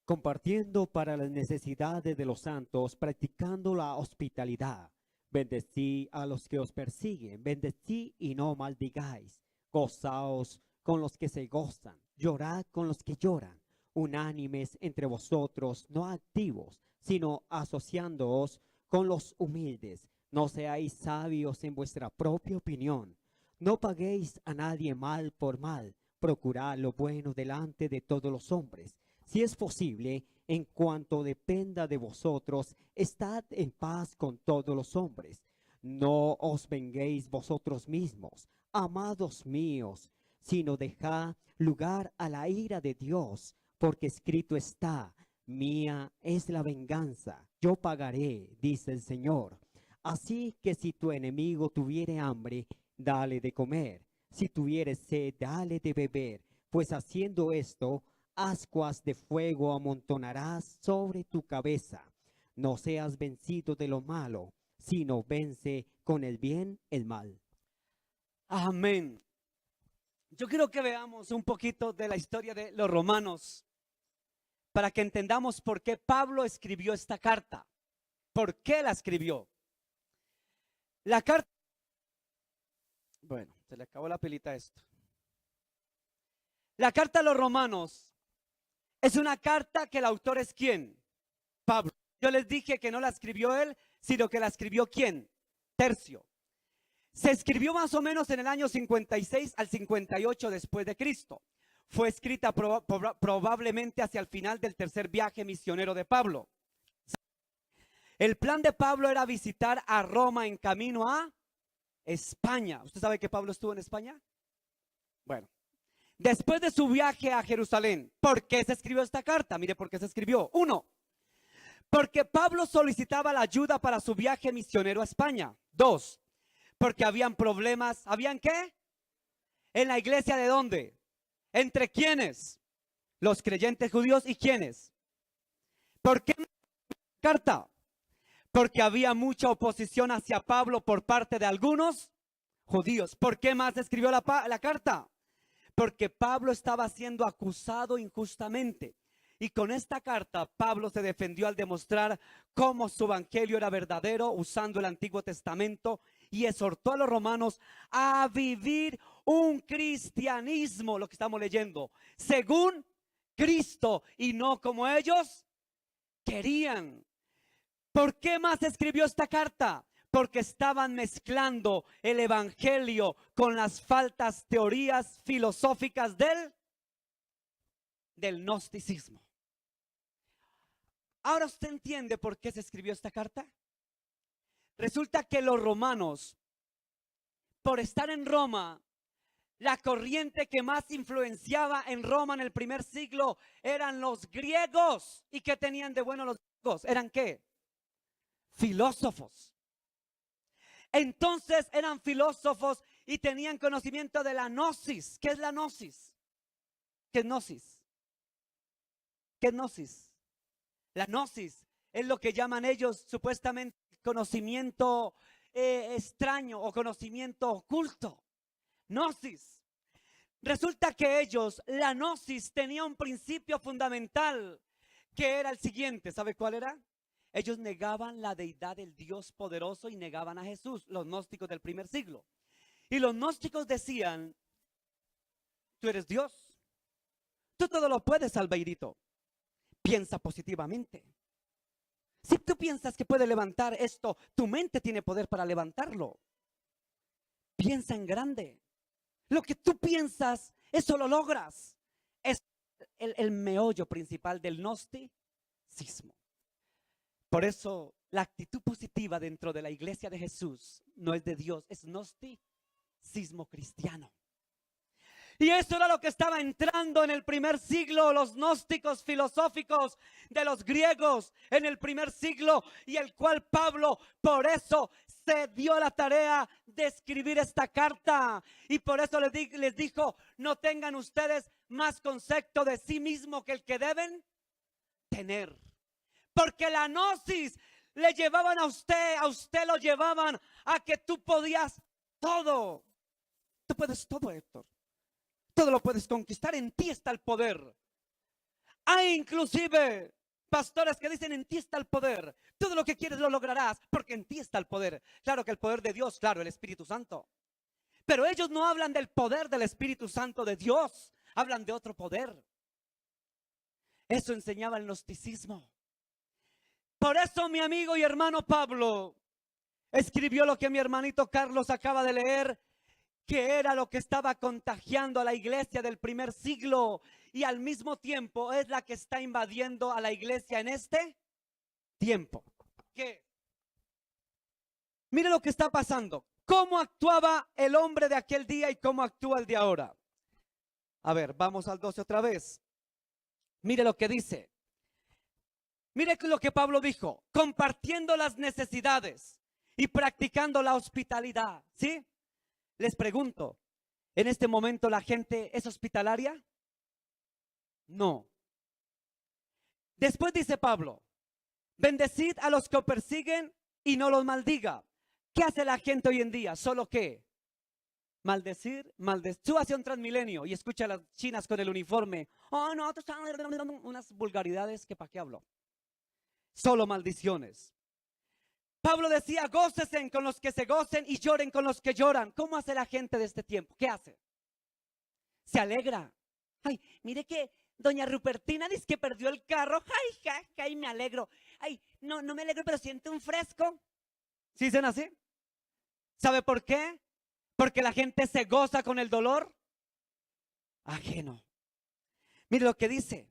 compartiendo para las necesidades de los santos, practicando la hospitalidad. Bendecí a los que os persiguen, bendecí y no maldigáis. Gozaos con los que se gozan, llorad con los que lloran. Unánimes entre vosotros, no activos, sino asociándoos con los humildes. No seáis sabios en vuestra propia opinión. No paguéis a nadie mal por mal. Procurad lo bueno delante de todos los hombres. Si es posible, en cuanto dependa de vosotros, estad en paz con todos los hombres. No os venguéis vosotros mismos, amados míos, sino dejad lugar a la ira de Dios, porque escrito está: mía es la venganza, yo pagaré, dice el Señor. Así que si tu enemigo tuviere hambre, dale de comer. Si tuviere sed, dale de beber, pues haciendo esto, ascuas de fuego amontonarás sobre tu cabeza. No seas vencido de lo malo, sino vence con el bien el mal. Amén. Yo quiero que veamos un poquito de la historia de los romanos para que entendamos por qué Pablo escribió esta carta. ¿Por qué la escribió? La carta... Bueno, se le acabó la pilita a esto. La carta a los romanos es una carta que el autor es ¿quién? Pablo. Yo les dije que no la escribió él, sino que la escribió ¿quién? Tercio. Se escribió más o menos en el año 56 al 58 después de Cristo. Fue escrita probablemente hacia el final del tercer viaje misionero de Pablo. El plan de Pablo era visitar a Roma en camino a España. ¿Usted sabe que Pablo estuvo en España? Bueno, después de su viaje a Jerusalén, ¿por qué se escribió esta carta? Mire por qué se escribió. 1, porque Pablo solicitaba la ayuda para su viaje misionero a España. 2, porque habían problemas. ¿Habían qué? En la iglesia, ¿de dónde? ¿Entre quiénes? Los creyentes judíos y quiénes. ¿Por qué carta? Porque había mucha oposición hacia Pablo por parte de algunos judíos. ¿Por qué más escribió la carta? Porque Pablo estaba siendo acusado injustamente. Y con esta carta Pablo se defendió al demostrar cómo su evangelio era verdadero usando el Antiguo Testamento, y exhortó a los romanos a vivir un cristianismo, lo que estamos leyendo, según Cristo y no como ellos querían. ¿Por qué más escribió esta carta? Porque estaban mezclando el evangelio con las falsas teorías filosóficas del gnosticismo. Ahora usted entiende por qué se escribió esta carta. Resulta que los romanos, por estar en Roma, la corriente que más influenciaba en Roma en el primer siglo eran los griegos. ¿Y qué tenían de bueno los griegos? ¿Eran qué? Filósofos. Entonces eran filósofos y tenían conocimiento de la gnosis. ¿Qué es la gnosis? ¿Qué es gnosis? ¿Qué es gnosis? La gnosis es lo que llaman ellos supuestamente conocimiento extraño o conocimiento oculto. Gnosis. Resulta que ellos, la gnosis tenía un principio fundamental que era el siguiente. ¿Sabe cuál era? Ellos negaban la deidad del Dios poderoso y negaban a Jesús, los gnósticos del primer siglo. Y los gnósticos decían: tú eres Dios, tú todo lo puedes, Albeirito. Piensa positivamente. Si tú piensas que puedes levantar esto, tu mente tiene poder para levantarlo. Piensa en grande. Lo que tú piensas, eso lo logras. Es el meollo principal del gnosticismo. Por eso la actitud positiva dentro de la iglesia de Jesús no es de Dios, es gnosticismo cristiano. Y eso era lo que estaba entrando en el primer siglo, los gnósticos filosóficos de los griegos en el primer siglo, y el cual Pablo por eso se dio la tarea de escribir esta carta. Y por eso les dijo: no tengan ustedes más concepto de sí mismo que el que deben tener. Porque la gnosis le llevaban a usted lo llevaban a que tú podías todo. Tú puedes todo, Héctor. Todo lo puedes conquistar, en ti está el poder. Hay inclusive pastores que dicen: en ti está el poder. Todo lo que quieres lo lograrás porque en ti está el poder. Claro que el poder de Dios, claro, el Espíritu Santo. Pero ellos no hablan del poder del Espíritu Santo de Dios. Hablan de otro poder. Eso enseñaba el gnosticismo. Por eso mi amigo y hermano Pablo escribió lo que mi hermanito Carlos acaba de leer, que era lo que estaba contagiando a la iglesia del primer siglo y al mismo tiempo es la que está invadiendo a la iglesia en este tiempo. ¿Qué? Mire lo que está pasando. ¿Cómo actuaba el hombre de aquel día y cómo actúa el de ahora? A ver, vamos al 12 otra vez. Mire lo que dice. Mire lo que Pablo dijo: compartiendo las necesidades y practicando la hospitalidad. ¿Sí? Les pregunto, ¿en este momento la gente es hospitalaria? No. Después dice Pablo: bendecid a los que os persiguen y no los maldiga. ¿Qué hace la gente hoy en día? ¿Solo qué? Maldecir, maldecir. Tú hacia un Transmilenio y escucha a las chinas con el uniforme. Oh, no, unas vulgaridades que para qué hablo. Solo maldiciones. Pablo decía: gócesen con los que se gocen y lloren con los que lloran. ¿Cómo hace la gente de este tiempo? ¿Qué hace? Se alegra. Ay, mire que doña Rupertina dice que perdió el carro. Ay, ja, ja, y me alegro. Ay, no me alegro, pero siento un fresco. ¿Sí dicen así? ¿Sabe por qué? Porque la gente se goza con el dolor ajeno. Mire lo que dice: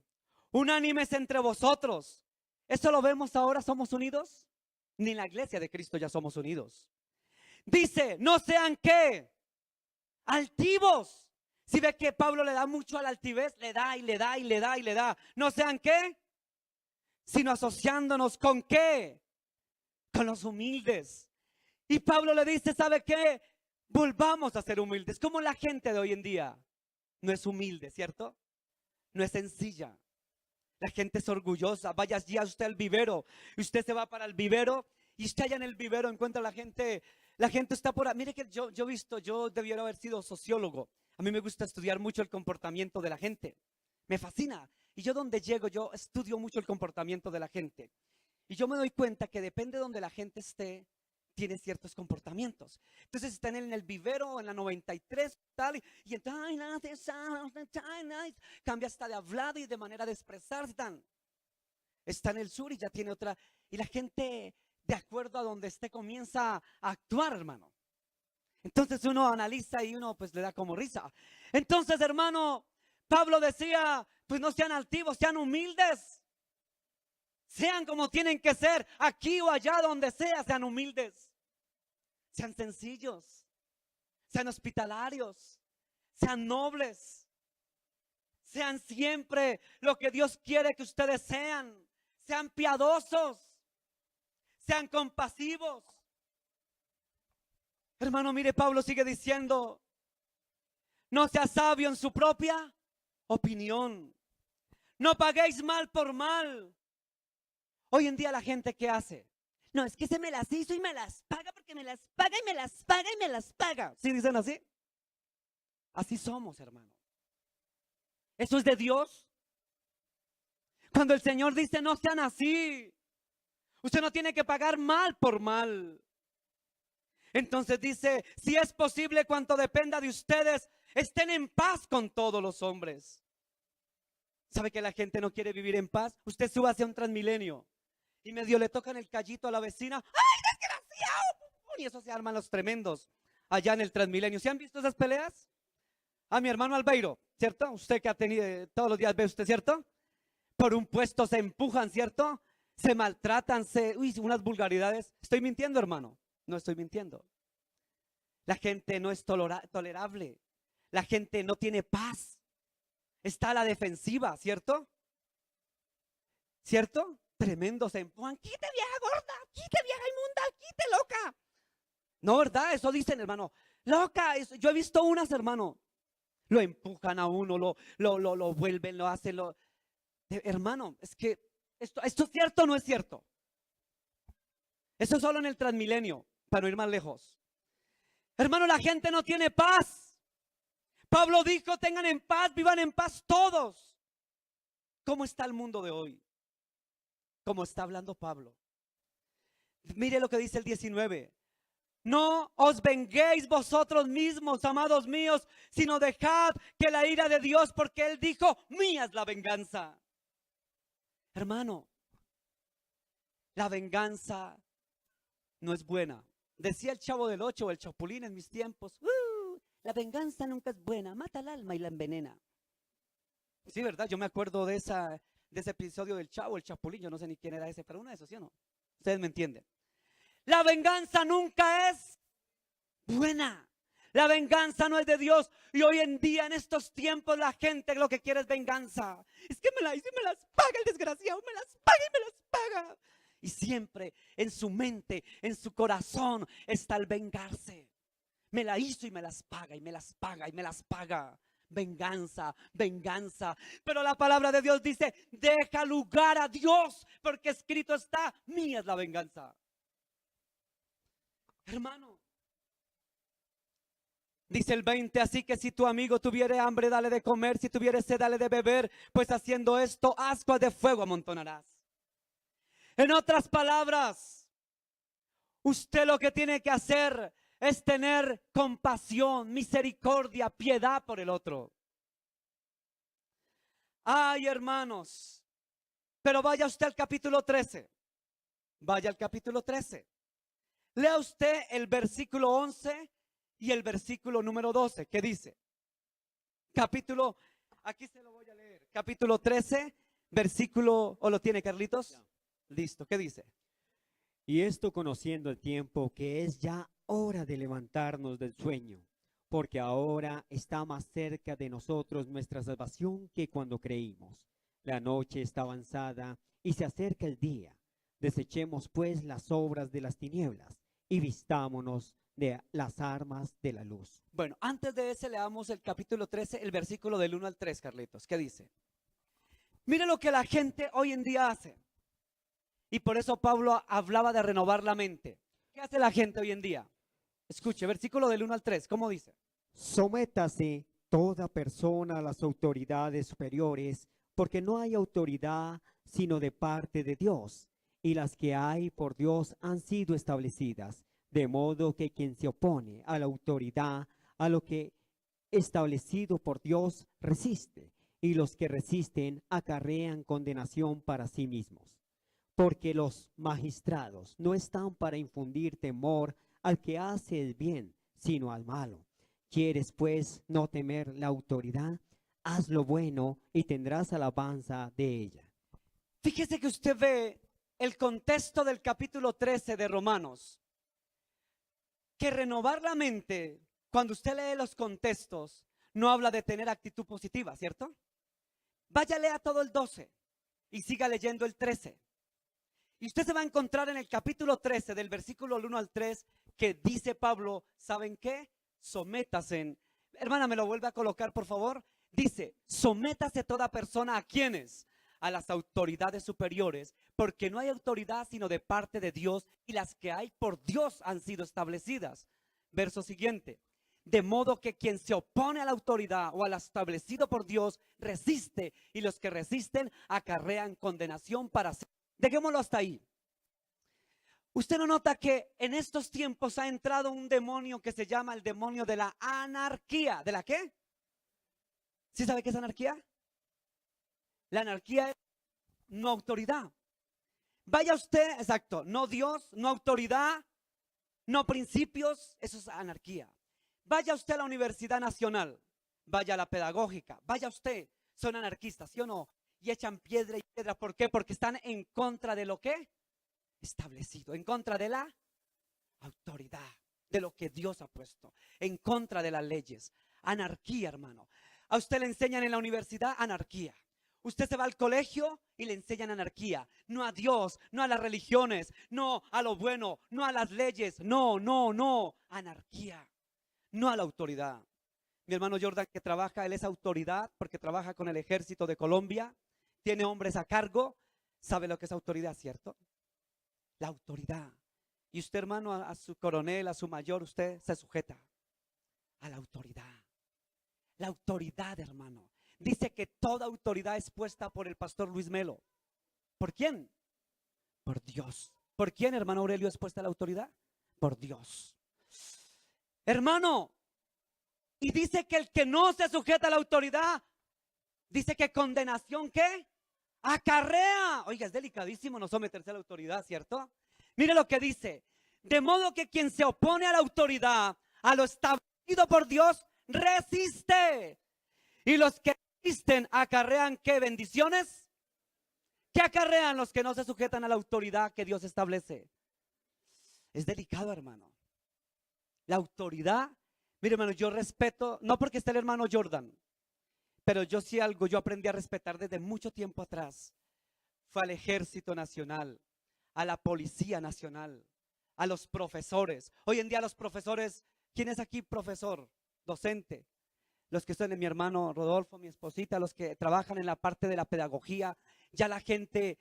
unánimes entre vosotros. ¿Eso lo vemos ahora? ¿Somos unidos? Ni en la iglesia de Cristo ya somos unidos. Dice: no sean ¿qué? Altivos. Si ve que Pablo le da mucho a la altivez, le da y le da y le da y le da. No sean ¿qué? Sino asociándonos con ¿qué? Con los humildes. Y Pablo le dice: ¿sabe qué? Volvamos a ser humildes. Como la gente de hoy en día no es humilde, ¿cierto? No es sencilla. La gente es orgullosa. Vaya ya usted al vivero y usted se va para el vivero y usted allá en el vivero encuentra a la gente está por ahí. Mire que yo he visto, yo debiera haber sido sociólogo. A mí me gusta estudiar mucho el comportamiento de la gente. Me fascina. Y yo donde llego, yo estudio mucho el comportamiento de la gente. Y yo me doy cuenta que depende de donde la gente esté, tiene ciertos comportamientos. Entonces están en el vivero, en la 93, tal, y entonces cambia hasta de hablado y de manera de expresarse. Está en el sur y ya tiene otra. Y la gente, de acuerdo a donde esté, comienza a actuar, hermano. Entonces uno analiza y uno pues le da como risa. Entonces, hermano, Pablo decía: pues no sean altivos, sean humildes. Sean como tienen que ser, aquí o allá, donde sea, sean humildes. Sean sencillos, sean hospitalarios, sean nobles. Sean siempre lo que Dios quiere que ustedes sean. Sean piadosos, sean compasivos. Hermano, mire, Pablo sigue diciendo: no sea sabio en su propia opinión. No paguéis mal por mal. Hoy en día la gente, ¿qué hace? No, es que se me las hizo y me las paga porque me las paga y me las paga y me las paga. ¿Sí dicen así? Así somos, hermano. ¿Eso es de Dios? Cuando el Señor dice: no sean así. Usted no tiene que pagar mal por mal. Entonces dice: si es posible, cuanto dependa de ustedes, estén en paz con todos los hombres. ¿Sabe que la gente no quiere vivir en paz? Usted sube hacia un Transmilenio y medio le tocan el callito a la vecina. ¡Ay, desgraciado! Y eso se arman los tremendos allá en el Transmilenio. ¿Se han visto esas peleas? A mi hermano Albeiro, ¿cierto? Usted que ha tenido, todos los días ve usted, ¿cierto? Por un puesto se empujan, ¿cierto? Se maltratan, unas vulgaridades. ¿Estoy mintiendo, hermano? No estoy mintiendo. La gente no es tolerable. La gente no tiene paz. Está a la defensiva, ¿cierto? ¿Cierto? Tremendo, se empujan. ¡Quite, vieja gorda! ¡Quite, vieja inmunda! ¡Quite, loca! No, ¿verdad? Eso dicen, hermano. Loca, yo he visto unas, hermano. Lo empujan a uno, lo vuelven, lo hacen. Hermano, es que esto es cierto o no es cierto. Eso solo en el Transmilenio, para no ir más lejos. Hermano, la gente no tiene paz. Pablo dijo: tengan en paz, vivan en paz todos. ¿Cómo está el mundo de hoy? Como está hablando Pablo. Mire lo que dice el 19. No os venguéis vosotros mismos, amados míos, sino dejad que la ira de Dios, porque Él dijo, mía es la venganza. Hermano, la venganza no es buena. Decía el Chavo del Ocho o el Chapulín en mis tiempos, la venganza nunca es buena, mata al alma y la envenena. Sí, ¿verdad? Yo me acuerdo de ese episodio del Chavo, el Chapulín, yo no sé ni quién era ese, pero uno de esos, ¿sí o no? Ustedes me entienden. La venganza nunca es buena. La venganza no es de Dios. Y hoy en día, en estos tiempos, la gente lo que quiere es venganza. Es que me las paga el desgraciado, me las paga y me las paga. Y siempre en su mente, en su corazón está el vengarse. Me la hizo y me las paga y me las paga y me las paga. Venganza, venganza. Pero la palabra de Dios dice, deja lugar a Dios, porque escrito está, mía es la venganza. Hermano, dice el 20, así que si tu amigo tuviere hambre, dale de comer, si tuviere sed, dale de beber, pues haciendo esto, ascuas de fuego amontonarás. En otras palabras, usted lo que tiene que hacer es tener compasión, misericordia, piedad por el otro. Ay, hermanos, pero vaya usted al capítulo 13. Vaya al capítulo 13. Lea usted el versículo 11 y el versículo número 12. ¿Qué dice? Capítulo, aquí se lo voy a leer. Capítulo 13, versículo, ¿o lo tiene, Carlitos? Listo, ¿qué dice? Y esto conociendo el tiempo, que es ya hora de levantarnos del sueño, porque ahora está más cerca de nosotros nuestra salvación que cuando creímos. La noche está avanzada y se acerca el día. Desechemos pues las obras de las tinieblas y vistámonos de las armas de la luz. Bueno, antes de ese leamos el capítulo 13, el versículo del 1 al 3, Carlitos. ¿Qué dice? Mire lo que la gente hoy en día hace. Y por eso Pablo hablaba de renovar la mente. ¿Qué hace la gente hoy en día? Escuche, versículo del 1 al 3, ¿cómo dice? Sométase toda persona a las autoridades superiores, porque no hay autoridad sino de parte de Dios, y las que hay por Dios han sido establecidas, de modo que quien se opone a la autoridad, a lo que establecido por Dios, resiste, y los que resisten acarrean condenación para sí mismos. Porque los magistrados no están para infundir temor al que hace el bien, sino al malo. ¿Quieres pues no temer la autoridad? Haz lo bueno y tendrás alabanza de ella. Fíjese que usted ve el contexto del capítulo 13 de Romanos. Que renovar la mente, cuando usted lee los contextos, no habla de tener actitud positiva, ¿cierto? Vaya, lea todo el 12 y siga leyendo el 13. Y usted se va a encontrar en el capítulo 13, del versículo 1 al 3, que dice Pablo, ¿saben qué? Sométase. Hermana, ¿me lo vuelve a colocar, por favor? Dice, sométase toda persona, ¿a quiénes? A las autoridades superiores, porque no hay autoridad sino de parte de Dios, y las que hay por Dios han sido establecidas. Verso siguiente. De modo que quien se opone a la autoridad o al establecido por Dios resiste, y los que resisten acarrean condenación para sí. Dejémoslo hasta ahí. ¿Usted no nota que en estos tiempos ha entrado un demonio que se llama el demonio de la anarquía? ¿De la qué? ¿Sí sabe qué es anarquía? La anarquía es no autoridad. Vaya usted, exacto, no Dios, no autoridad, no principios, eso es anarquía. Vaya usted a la Universidad Nacional, vaya a la Pedagógica, vaya usted, son anarquistas, ¿sí o no? Y echan piedra y piedra, ¿por qué? Porque están en contra de lo que establecido, en contra de la autoridad, de lo que Dios ha puesto, en contra de las leyes. Anarquía, hermano. A usted le enseñan en la universidad anarquía. Usted se va al colegio y le enseñan anarquía. No a Dios, no a las religiones, no a lo bueno, no a las leyes. No, no, no. Anarquía. No a la autoridad. Mi hermano Jordan, que trabaja, él es autoridad porque trabaja con el ejército de Colombia. Tiene hombres a cargo. ¿Sabe lo que es autoridad, cierto? La autoridad. Y usted, hermano, a su coronel, a su mayor, usted se sujeta a la autoridad. La autoridad, hermano. dice que toda autoridad es puesta por el pastor Luis Melo. ¿Por quién? Por Dios. ¿Por quién, hermano Aurelio, es puesta la autoridad? Por Dios. Hermano, y dice que el que no se sujeta a la autoridad, dice que condenación, ¿qué? Acarrea. Oiga, es delicadísimo no someterse a la autoridad, ¿cierto? Mire lo que dice. De modo que quien se opone a la autoridad, a lo establecido por Dios, resiste. Y los que resisten acarrean, ¿qué? Bendiciones. ¿Qué acarrean los que no se sujetan a la autoridad que Dios establece? Es delicado, hermano. La autoridad, mire, hermano, yo respeto, no porque esté el hermano Jordan, pero yo sí algo, yo aprendí a respetar desde mucho tiempo atrás. Fue al Ejército Nacional, a la Policía Nacional, a los profesores. Hoy en día los profesores, ¿quién es aquí profesor, docente? Los que son de mi hermano Rodolfo, mi esposita, los que trabajan en la parte de la pedagogía. Ya la gente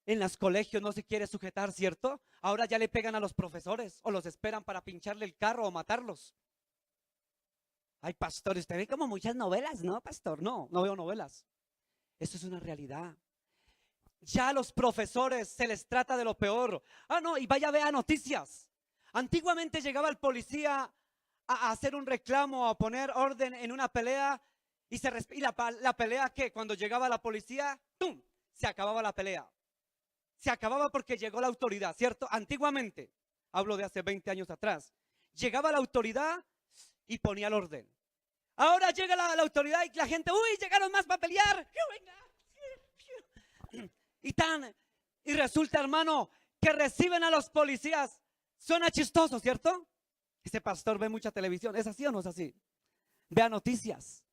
en los colegios no se quiere sujetar, ¿cierto? Ahora ya le pegan a los profesores o los esperan para pincharle el carro o matarlos. Ay, pastor, usted ve como muchas novelas, ¿no, pastor? No, no veo novelas. Eso es una realidad. Ya a los profesores se les trata de lo peor. Ah, no, y vaya, vea noticias. Antiguamente llegaba el policía a hacer un reclamo, a poner orden en una pelea y la pelea que cuando llegaba la policía, ¡tum!, se acababa la pelea. Se acababa porque llegó la autoridad, ¿cierto? Antiguamente, hablo de hace 20 años atrás, llegaba la autoridad y ponía el orden. Ahora llega la autoridad y la gente, uy, llegaron más para pelear. Y resulta, hermano, que reciben a los policías. Suena chistoso, ¿cierto? Ese pastor ve mucha televisión. ¿Es así o no es así? Vea noticias.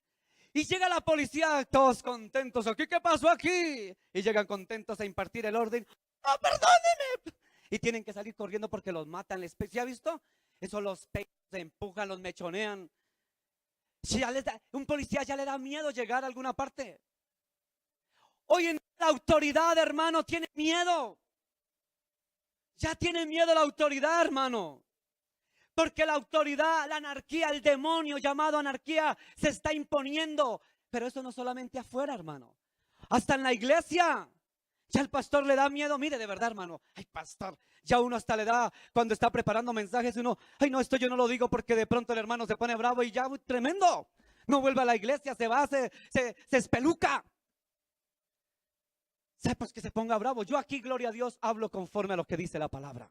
Y llega la policía, todos contentos. ¿Aquí qué pasó aquí? Y llegan contentos a impartir el orden. ¡Oh, perdónenme! Y tienen que salir corriendo porque los matan. ¿Sí ha visto? Eso los pegan, se empujan, los mechonean. Si ya un policía ya le da miedo llegar a alguna parte. Hoy en día la autoridad, hermano, tiene miedo. Ya tiene miedo la autoridad, hermano. Porque la autoridad, la anarquía, el demonio llamado anarquía se está imponiendo. Pero eso no solamente afuera, hermano. Hasta en la iglesia. Ya el pastor le da miedo. Mire, de verdad, hermano. Ay, pastor. Ya uno hasta le da, cuando está preparando mensajes, uno, ay, no, esto yo no lo digo porque de pronto el hermano se pone bravo y ya, tremendo. No vuelve a la iglesia, se va, se espeluca. ¿Sabe? Pues que se ponga bravo. Yo aquí, gloria a Dios, hablo conforme a lo que dice la palabra.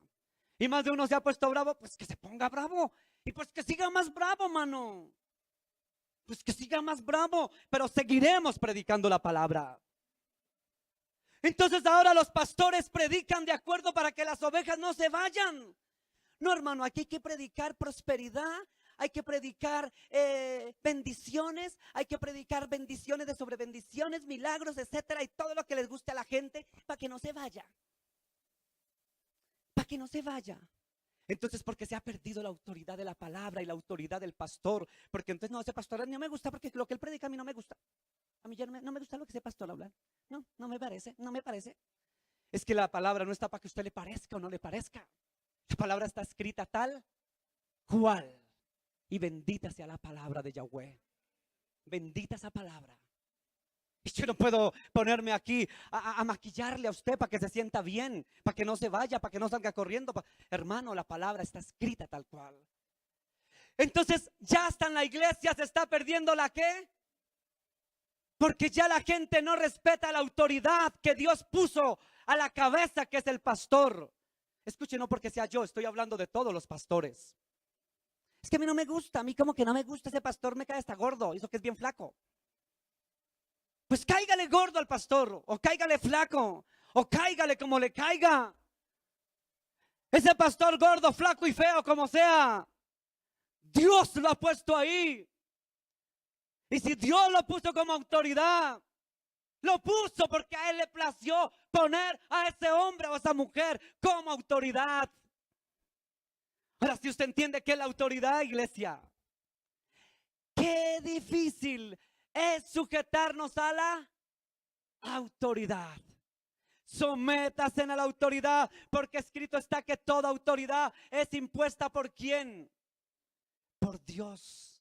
Y más de uno se ha puesto bravo, pues que se ponga bravo. Y pues que siga más bravo, mano. Pues que siga más bravo. Pero seguiremos predicando la palabra. Entonces ahora los pastores predican de acuerdo para que las ovejas no se vayan. No, hermano, aquí hay que predicar prosperidad. Hay que predicar bendiciones. Hay que predicar bendiciones de sobre bendiciones, milagros, etcétera. Y todo lo que les guste a la gente para que no se vaya. Para que no se vaya. Entonces, porque se ha perdido la autoridad de la palabra y la autoridad del pastor. Porque entonces, no, ese pastor no me gusta porque lo que él predica a mí no me gusta. A mí ya no me gusta lo que ese pastor habla. No, no me parece, no me parece. Es que la palabra no está para que a usted le parezca o no le parezca. La palabra está escrita tal cual. Y bendita sea la palabra de Yahweh. Bendita esa palabra. Y yo no puedo ponerme aquí a maquillarle a usted para que se sienta bien, para que no se vaya, para que no salga corriendo. Hermano, la palabra está escrita tal cual. Entonces ya hasta en la iglesia se está perdiendo la ¿qué? Porque ya la gente no respeta la autoridad que Dios puso a la cabeza, que es el pastor. Escuchen, no porque sea yo, estoy hablando de todos los pastores. Es que a mí no me gusta, a mí como que no me gusta ese pastor, me cae hasta gordo, eso que es bien flaco. Pues cáigale gordo al pastor, o cáigale flaco, o cáigale como le caiga. Ese pastor gordo, flaco y feo como sea, Dios lo ha puesto ahí. Y si Dios lo puso como autoridad, lo puso porque a él le plació poner a ese hombre o a esa mujer como autoridad. Ahora, si usted entiende que es la autoridad, iglesia, qué difícil es sujetarnos a la autoridad. Sométase a la autoridad, porque escrito está que toda autoridad es impuesta ¿por quién? Por Dios.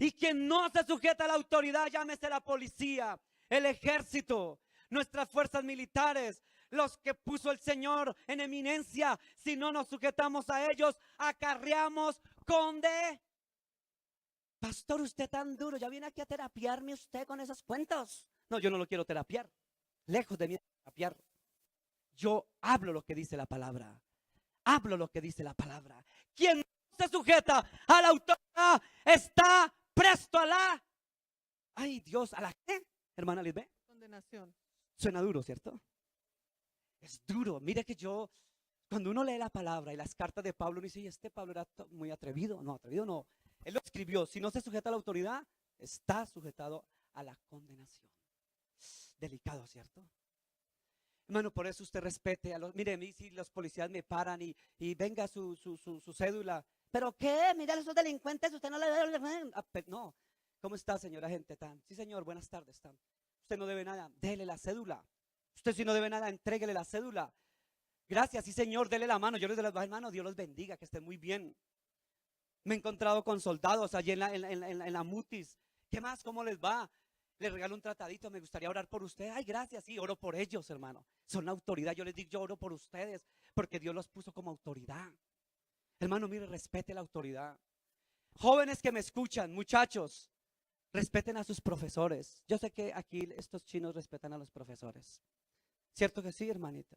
Y quien no se sujeta a la autoridad, llámese la policía, el ejército, nuestras fuerzas militares, los que puso el Señor en eminencia, si no nos sujetamos a ellos, acarreamos conde. Pastor, usted tan duro, ya viene aquí a terapiarme usted con esos cuentos. No, yo no lo quiero terapiar. Lejos de mí terapiar. Yo hablo lo que dice la palabra. Hablo lo que dice la palabra. Quien no se sujeta a la autoridad está presto a la... Ay, Dios, ¿a la qué? Hermana Lisbeth. Condenación. Suena duro, ¿cierto? Es duro. Mire que yo, cuando uno lee la palabra y las cartas de Pablo, uno dice, y este Pablo era muy atrevido. No, atrevido no. Él lo escribió. Si no se sujeta a la autoridad, está sujetado a la condenación. Delicado, ¿cierto? Hermano, por eso usted respete a los... Mire, a mí si los policías me paran y venga su cédula. ¿Pero qué? Mira a esos delincuentes, usted no le debe... No. ¿Cómo está, señora gente? Sí, señor, buenas tardes. Usted no debe nada, dele la cédula. Usted si no debe nada, entréguele la cédula. Gracias, sí, señor, dele la mano. Yo les doy las manos, Dios los bendiga, que estén muy bien. Me he encontrado con soldados allí en la Mutis. ¿Qué más? ¿Cómo les va? Les regalo un tratadito, me gustaría orar por ustedes. Ay, gracias, sí, oro por ellos, hermano. Son la autoridad, yo les digo, yo oro por ustedes, porque Dios los puso como autoridad. Hermano, mire, respete la autoridad. Jóvenes que me escuchan, muchachos, respeten a sus profesores. Yo sé que aquí estos chinos respetan a los profesores. ¿Cierto que sí, hermanita?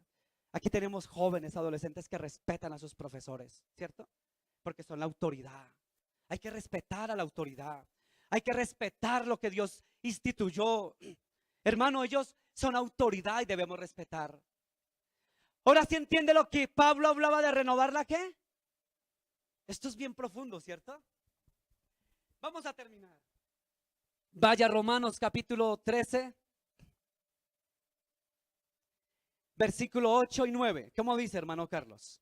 Aquí tenemos jóvenes, adolescentes que respetan a sus profesores, ¿cierto? Porque son la autoridad. Hay que respetar a la autoridad. Hay que respetar lo que Dios instituyó. Hermano, ellos son autoridad y debemos respetar. Ahora sí entiende lo que Pablo hablaba de renovar la ¿qué? Esto es bien profundo, ¿cierto? Vamos a terminar. Vaya Romanos capítulo 13, versículo 8 y 9. ¿Cómo dice, hermano Carlos?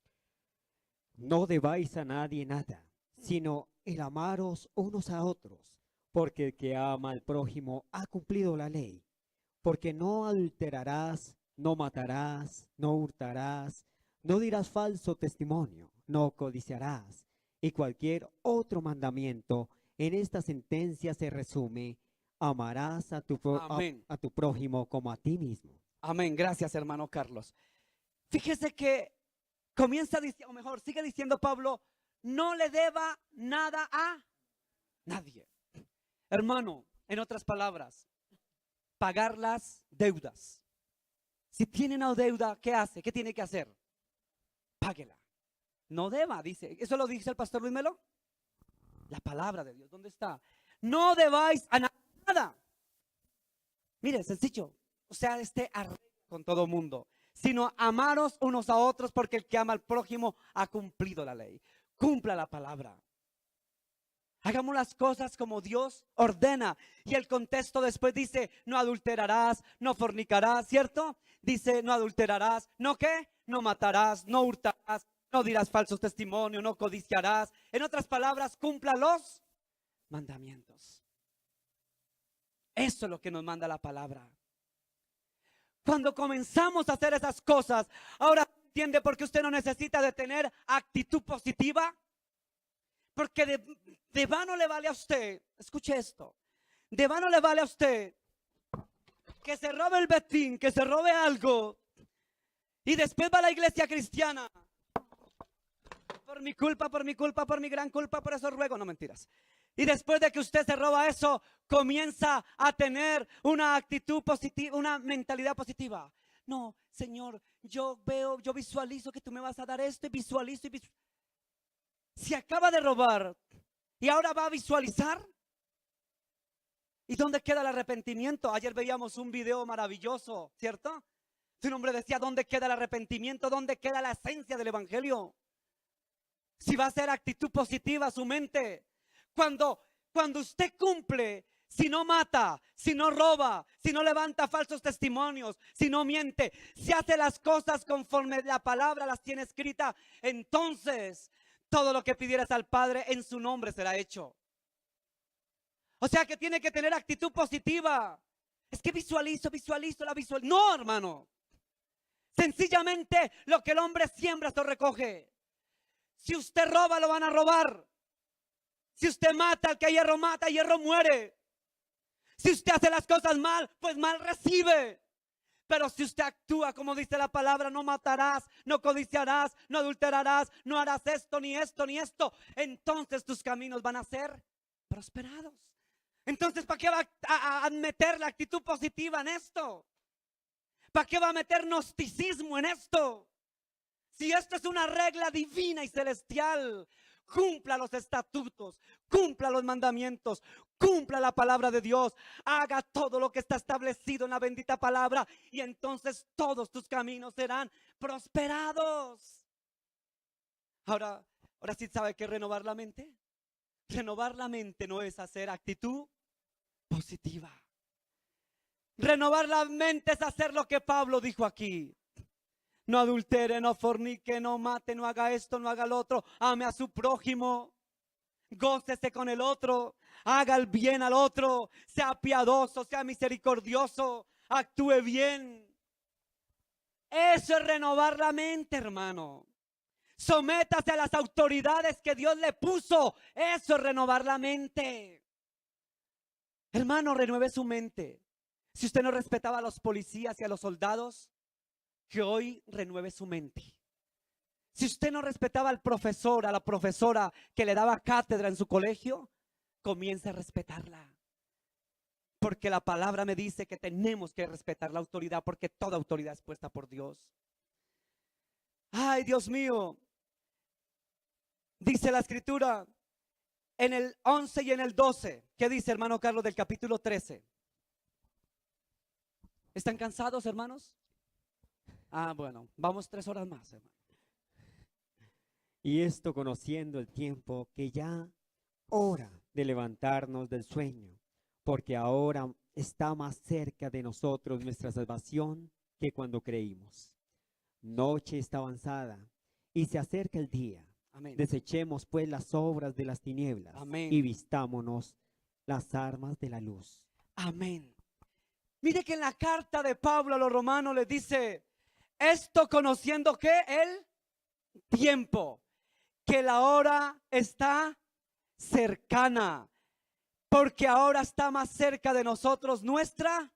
No debáis a nadie nada, sino el amaros unos a otros, porque el que ama al prójimo ha cumplido la ley. Porque no adulterarás, no matarás, no hurtarás, no dirás falso testimonio, no codiciarás. Y cualquier otro mandamiento en esta sentencia se resume: amarás a tu prójimo como a ti mismo. Amén, gracias, hermano Carlos. Fíjese que comienza diciendo, o mejor, sigue diciendo Pablo, no le deba nada a nadie. Hermano, en otras palabras, pagar las deudas. Si tiene una deuda, ¿qué hace? ¿Qué tiene que hacer? Páguela. No deba, dice. ¿Eso lo dice el pastor Luis Melo? La palabra de Dios, ¿dónde está? No debáis a nada. Mire, sencillo. O sea, arreglo con todo mundo. Sino amaros unos a otros, porque el que ama al prójimo ha cumplido la ley. Cumpla la palabra. Hagamos las cosas como Dios ordena. Y el contexto después dice, no adulterarás, no fornicarás, ¿cierto? Dice, no adulterarás, ¿no qué? No matarás, no hurtarás, no dirás falsos testimonios, no codiciarás. En otras palabras, cumpla los mandamientos. Eso es lo que nos manda la palabra. Cuando comenzamos a hacer esas cosas, ahora entiende por qué usted no necesita de tener actitud positiva. Porque de vano le vale a usted, escuche esto, de vano le vale a usted que se robe el betín, que se robe algo y después va a la iglesia cristiana. Por mi culpa, por mi culpa, por mi gran culpa, por eso ruego, no mentiras. Y después de que usted se roba eso, comienza a tener una actitud positiva, una mentalidad positiva. No, Señor, yo visualizo que tú me vas a dar esto y visualizo. Si acaba de robar y ahora va a visualizar. ¿Y dónde queda el arrepentimiento? Ayer veíamos un video maravilloso, ¿cierto? Un hombre decía, ¿dónde queda el arrepentimiento? ¿Dónde queda la esencia del evangelio? Si va a ser actitud positiva su mente. Cuando usted cumple, si no mata, si no roba, si no levanta falsos testimonios, si no miente, si hace las cosas conforme la palabra las tiene escrita, entonces todo lo que pidieras al Padre en su nombre será hecho. O sea que tiene que tener actitud positiva. Es que visualizo. No, hermano. Sencillamente lo que el hombre siembra, esto recoge. Si usted roba, lo van a robar. Si usted mata al que hierro mata, hierro muere. Si usted hace las cosas mal, pues mal recibe. Pero si usted actúa como dice la palabra, no matarás, no codiciarás, no adulterarás, no harás esto, ni esto, ni esto, entonces tus caminos van a ser prosperados. Entonces, ¿para qué va a meter la actitud positiva en esto? ¿Para qué va a meter gnosticismo en esto? Si esto es una regla divina y celestial, cumpla los estatutos, cumpla los mandamientos, cumpla la palabra de Dios, haga todo lo que está establecido en la bendita palabra y entonces todos tus caminos serán prosperados. Ahora sí sabe que renovar la mente. Renovar la mente no es hacer actitud positiva. Renovar la mente es hacer lo que Pablo dijo aquí. No adultere, no fornique, no mate, no haga esto, no haga lo otro. Ame a su prójimo. Gócese con el otro. Haga el bien al otro. Sea piadoso, sea misericordioso. Actúe bien. Eso es renovar la mente, hermano. Sométase a las autoridades que Dios le puso. Eso es renovar la mente. Hermano, renueve su mente. Si usted no respetaba a los policías y a los soldados, que hoy renueve su mente. Si usted no respetaba al profesor, a la profesora que le daba cátedra en su colegio, comience a respetarla. Porque la palabra me dice que tenemos que respetar la autoridad, porque toda autoridad es puesta por Dios. Ay, Dios mío. Dice la escritura en el 11 y en el 12. ¿Qué dice, hermano Carlos, del capítulo 13? ¿Están cansados, hermanos? Ah, bueno, vamos 3 horas más, hermano. Y esto conociendo el tiempo que ya hora de levantarnos del sueño, porque ahora está más cerca de nosotros nuestra salvación que cuando creímos. Noche está avanzada y se acerca el día. Amén. Desechemos pues las obras de las tinieblas. Amén. Y vistámonos las armas de la luz. Amén. Mire que en la carta de Pablo a los romanos les dice, esto conociendo que el tiempo, que la hora está cercana, porque ahora está más cerca de nosotros nuestra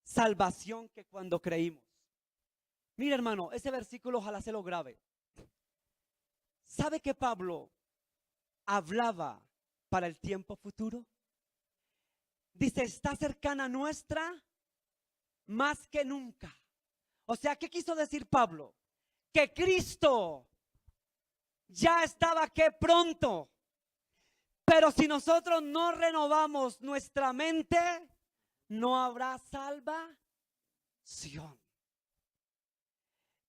salvación que cuando creímos. Mira, hermano, ese versículo ojalá se lo grabe. ¿Sabe que Pablo hablaba para el tiempo futuro? Dice, está cercana nuestra más que nunca. O sea, ¿qué quiso decir Pablo? Que Cristo ya estaba que pronto. Pero si nosotros no renovamos nuestra mente, no habrá salvación.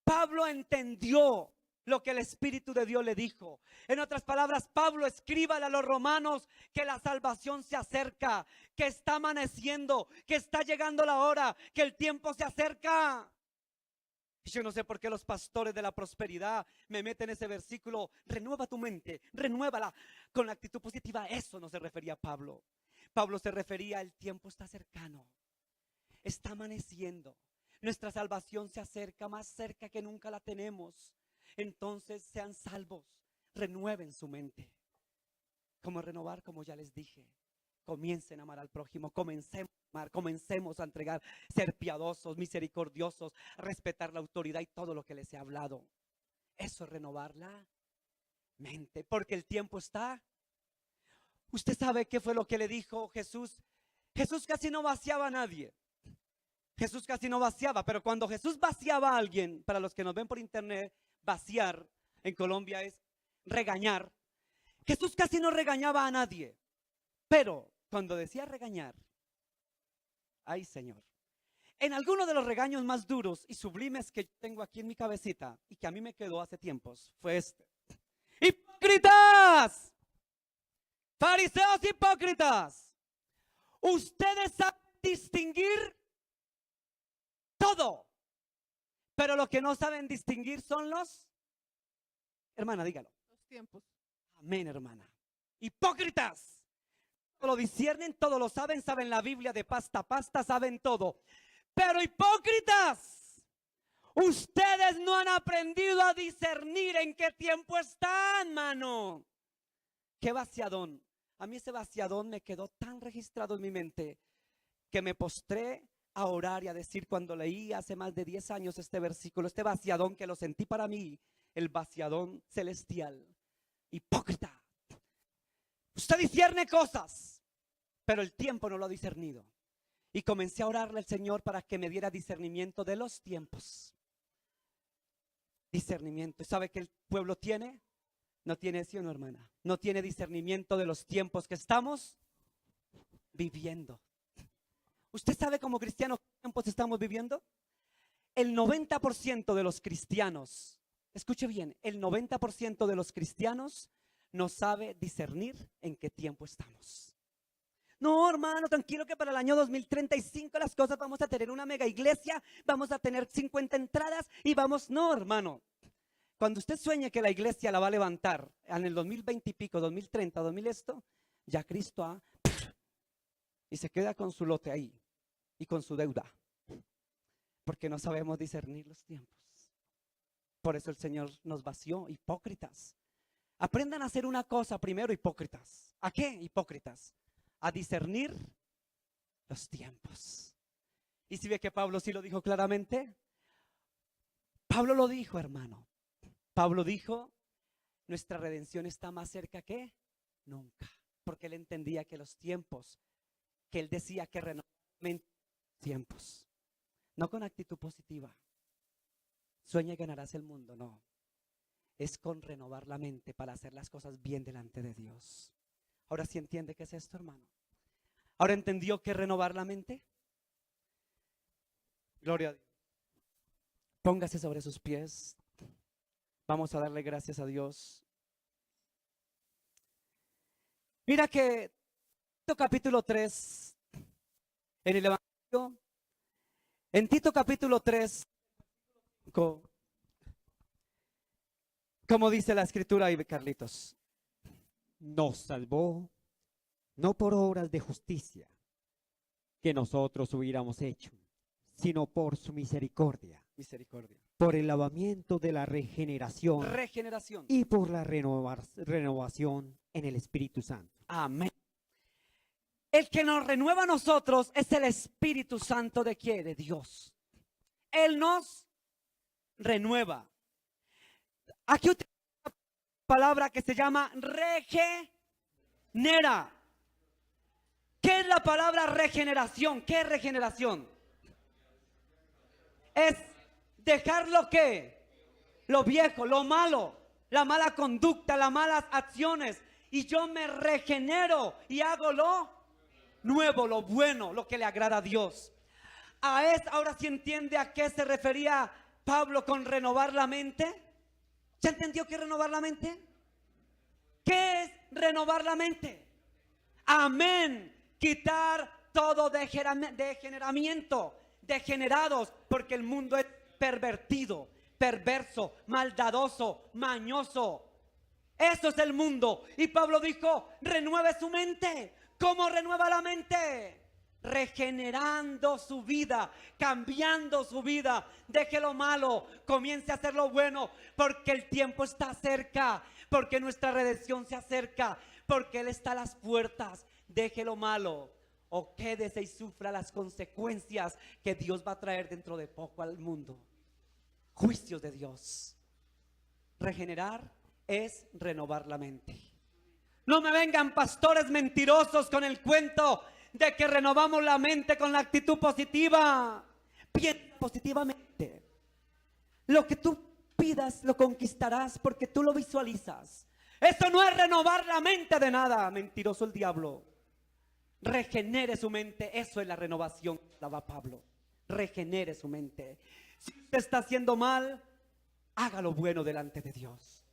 Pablo entendió lo que el Espíritu de Dios le dijo. En otras palabras, Pablo escríbale a los romanos que la salvación se acerca, que está amaneciendo, que está llegando la hora, que el tiempo se acerca. Yo no sé por qué los pastores de la prosperidad me meten ese versículo, renueva tu mente, renuévala con la actitud positiva. Eso no se refería a Pablo. Pablo se refería, el tiempo está cercano, está amaneciendo. Nuestra salvación se acerca, más cerca que nunca la tenemos. Entonces sean salvos, renueven su mente. ¿Cómo renovar? Como ya les dije, comiencen a amar al prójimo, comencemos a amar, comencemos a entregar, ser piadosos, misericordiosos, respetar la autoridad y todo lo que les he hablado. Eso es renovar la mente, porque el tiempo está. Usted sabe qué fue lo que le dijo Jesús. Jesús casi no vaciaba a nadie. Jesús casi no vaciaba, pero cuando Jesús vaciaba a alguien, para los que nos ven por internet, vaciar en Colombia es regañar. Jesús casi no regañaba a nadie, pero cuando decía regañar, ay Señor, en alguno de los regaños más duros y sublimes que tengo aquí en mi cabecita y que a mí me quedó hace tiempos, fue este: hipócritas, fariseos hipócritas, ustedes saben distinguir todo, pero lo que no saben distinguir son los, hermana, dígalo, Los tiempos. amén, hermana. Hipócritas, todo lo disciernen, todo lo saben, saben la Biblia de pasta a pasta, saben todo, pero hipócritas, ustedes no han aprendido a discernir en qué tiempo están, mano. Qué vaciadón. A mí ese vaciadón me quedó tan registrado en mi mente que me postré a orar y a decir cuando leí hace más de 10 años este versículo, este vaciadón que lo sentí para mí, el vaciadón celestial. Hipócrita. Usted discierne cosas, pero el tiempo no lo ha discernido. Y comencé a orarle al Señor para que me diera discernimiento de los tiempos. Discernimiento. ¿Sabe qué el pueblo tiene? No tiene, ¿sí o no, hermana? No tiene discernimiento de los tiempos que estamos viviendo. ¿Usted sabe como cristianos qué tiempos estamos viviendo? El 90% de los cristianos, escuche bien, el 90% de los cristianos no sabe discernir en qué tiempo estamos. No, hermano, tranquilo que para el año 2035 las cosas, vamos a tener una mega iglesia, vamos a tener 50 entradas y vamos, no, hermano. Cuando usted sueñe que la iglesia la va a levantar en el 2020 y pico, 2030, 2000 esto, ya Cristo ha, y se queda con su lote ahí y con su deuda, porque no sabemos discernir los tiempos. Por eso el Señor nos vació, hipócritas. Aprendan a hacer una cosa primero, hipócritas. ¿A qué, hipócritas? A discernir los tiempos. ¿Y si ve que Pablo sí lo dijo claramente? Pablo lo dijo, hermano. Pablo dijo, nuestra redención está más cerca que nunca. Porque él entendía que los tiempos, que él decía que renovaban tiempos. No con actitud positiva. Sueña y ganarás el mundo, no. Es con renovar la mente para hacer las cosas bien delante de Dios. Ahora sí entiende qué es esto, hermano. Ahora entendió qué es renovar la mente. Gloria a Dios. Póngase sobre sus pies. Vamos a darle gracias a Dios. Mira que Tito capítulo 3, en el Evangelio, en Tito capítulo 3, como dice la escritura ahí, Carlitos. Nos salvó no por obras de justicia que nosotros hubiéramos hecho, sino por su misericordia, Misericordia. por el lavamiento de la regeneración Regeneración. y por la renovación en el Espíritu Santo. Amén. El que nos renueva a nosotros es el Espíritu Santo de ¿quién? De Dios. Él nos renueva. Aquí utiliza una palabra que se llama regenera. ¿Qué es la palabra regeneración? ¿Qué es regeneración? Es dejar lo que, lo viejo, lo malo, la mala conducta, las malas acciones, y yo me regenero y hago lo nuevo, lo bueno, lo que le agrada a Dios. Ahora sí entiende a qué se refería Pablo con renovar la mente. ¿Ya entendió qué es renovar la mente? ¿Qué es renovar la mente? Amén. Quitar todo degeneramiento, degenerados, porque el mundo es pervertido, perverso, maldadoso, mañoso. Eso es el mundo. Y Pablo dijo, renueve su mente. ¿Cómo renueva la mente? Regenerando su vida, cambiando su vida. Deje lo malo, comience a hacer lo bueno, porque el tiempo está cerca, porque nuestra redención se acerca, porque Él está a las puertas. Deje lo malo o quédese y sufra las consecuencias que Dios va a traer dentro de poco al mundo. Juicios de Dios. Regenerar es renovar la mente. No me vengan pastores mentirosos con el cuento de que renovamos la mente con la actitud positiva. Piensa positivamente. Lo que tú pidas lo conquistarás porque tú lo visualizas. Eso no es renovar la mente de nada. Mentiroso el diablo. Regenere su mente. Eso es la renovación que daba Pablo. Regenere su mente. Si usted está haciendo mal, haga lo bueno delante de Dios.